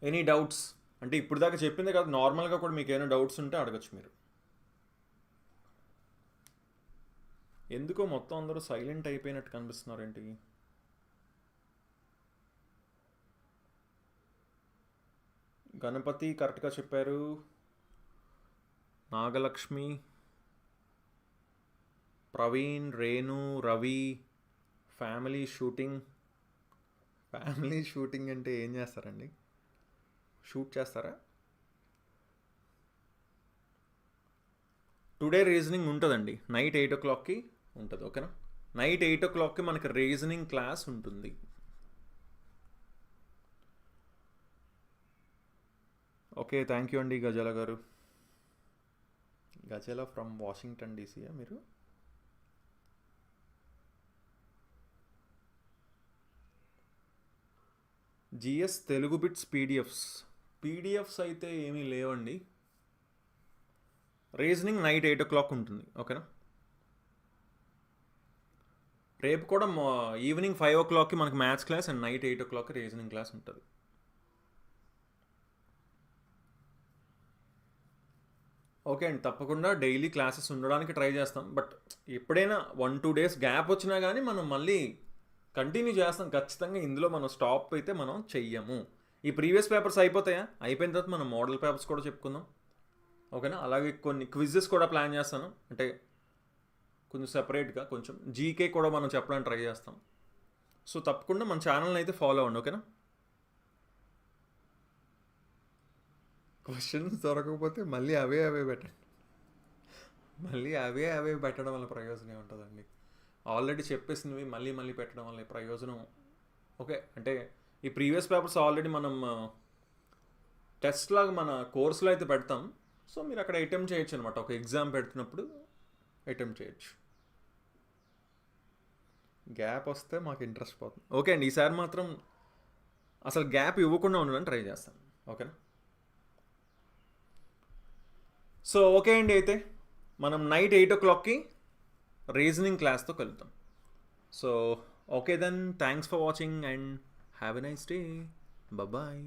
ఎనీ డౌట్స్ అంటే ఇప్పుడు దాకా చెప్పింది కదా, నార్మల్గా కూడా మీకు ఏమైనా డౌట్స్ ఉంటే అడగచ్చు మీరు. ఎందుకో మొత్తం అందరూ సైలెంట్ అయిపోయినట్టు కనిపిస్తున్నారు ఏంటి? గణపతి కరెక్ట్గా చెప్పారు. నాగలక్ష్మి, ప్రవీణ్, రేణు, రవి. ఫ్యామిలీ షూటింగ్ అంటే ఏం చేస్తారండి? షూట్ చేస్తారా? టుడే రీజనింగ్ ఉంటుందండి, నైట్ 8 o'clockకి ఉంటుంది. ఓకేనా? నైట్ 8 o'clockకి మనకి రీజనింగ్ క్లాస్ ఉంటుంది. ఓకే, థ్యాంక్ యూ అండి గజాల గారు. గజాల ఫ్రమ్ వాషింగ్టన్ డీసీయా మీరు? జిఎస్ తెలుగు బిట్స్ పీడిఎఫ్స్ అయితే ఏమీ లేవండి. రీజనింగ్ నైట్ 8 o'clock ఉంటుంది. ఓకేనా? రేపు కూడా ఈవినింగ్ 5 o'clockకి మనకి మ్యాథ్స్ క్లాస్ అండ్ నైట్ 8 o'clockకి రీజనింగ్ క్లాస్ ఉంటుంది. ఓకే అండి, తప్పకుండా డైలీ క్లాసెస్ ఉండడానికి ట్రై చేస్తాం. బట్ ఎప్పుడైనా 1-2 days గ్యాప్ వచ్చినా కానీ మనం మళ్ళీ కంటిన్యూ చేస్తాం ఖచ్చితంగా. ఇందులో మనం స్టాప్ అయితే మనం చెయ్యము. ఈ ప్రీవియస్ పేపర్స్ అయిపోతాయా? అయిపోయిన తర్వాత మనం మోడల్ పేపర్స్ కూడా చెప్పుకుందాం. ఓకేనా. అలాగే కొన్ని క్విజెస్ కూడా ప్లాన్ చేస్తాను, అంటే కొంచెం సెపరేట్గా కొంచెం జీకే కూడా మనం చెప్పడానికి ట్రై చేస్తాం. సో తప్పకుండా మన ఛానల్ని అయితే ఫాలో అవ్వండి, ఓకేనా. క్వశ్చన్స్ దొరకకపోతే మళ్ళీ అవే పెట్టండి. మళ్ళీ అవే పెట్టడం వల్ల ప్రయోజనం ఉంటుందండి. ఆల్రెడీ చెప్పేసినవి మళ్ళీ మళ్ళీ పెట్టడం వల్ల ప్రయోజనం ఓకే. అంటే ఈ ప్రీవియస్ పేపర్స్ ఆల్రెడీ మనం టెస్ట్ లాగా మన కోర్సులో అయితే పెడతాం. సో మీరు అక్కడ అటెంప్ట్ చేయొచ్చు అనమాట. ఒక ఎగ్జామ్ పెడుతున్నప్పుడు అటెంప్ట్ చేయొచ్చు. గ్యాప్ వస్తే మాకు ఇంట్రెస్ట్ పోతుంది. ఓకే అండి, ఈసారి మాత్రం అసలు గ్యాప్ ఇవ్వకుండా ఉండడానికి ట్రై చేస్తాను, ఓకేనా. సో ఓకే అండి, అయితే మనం నైట్ 8 o'clockకి రీజనింగ్ క్లాస్తో కలుద్దాం. So okay then, thanks for watching and have a nice day. Bye.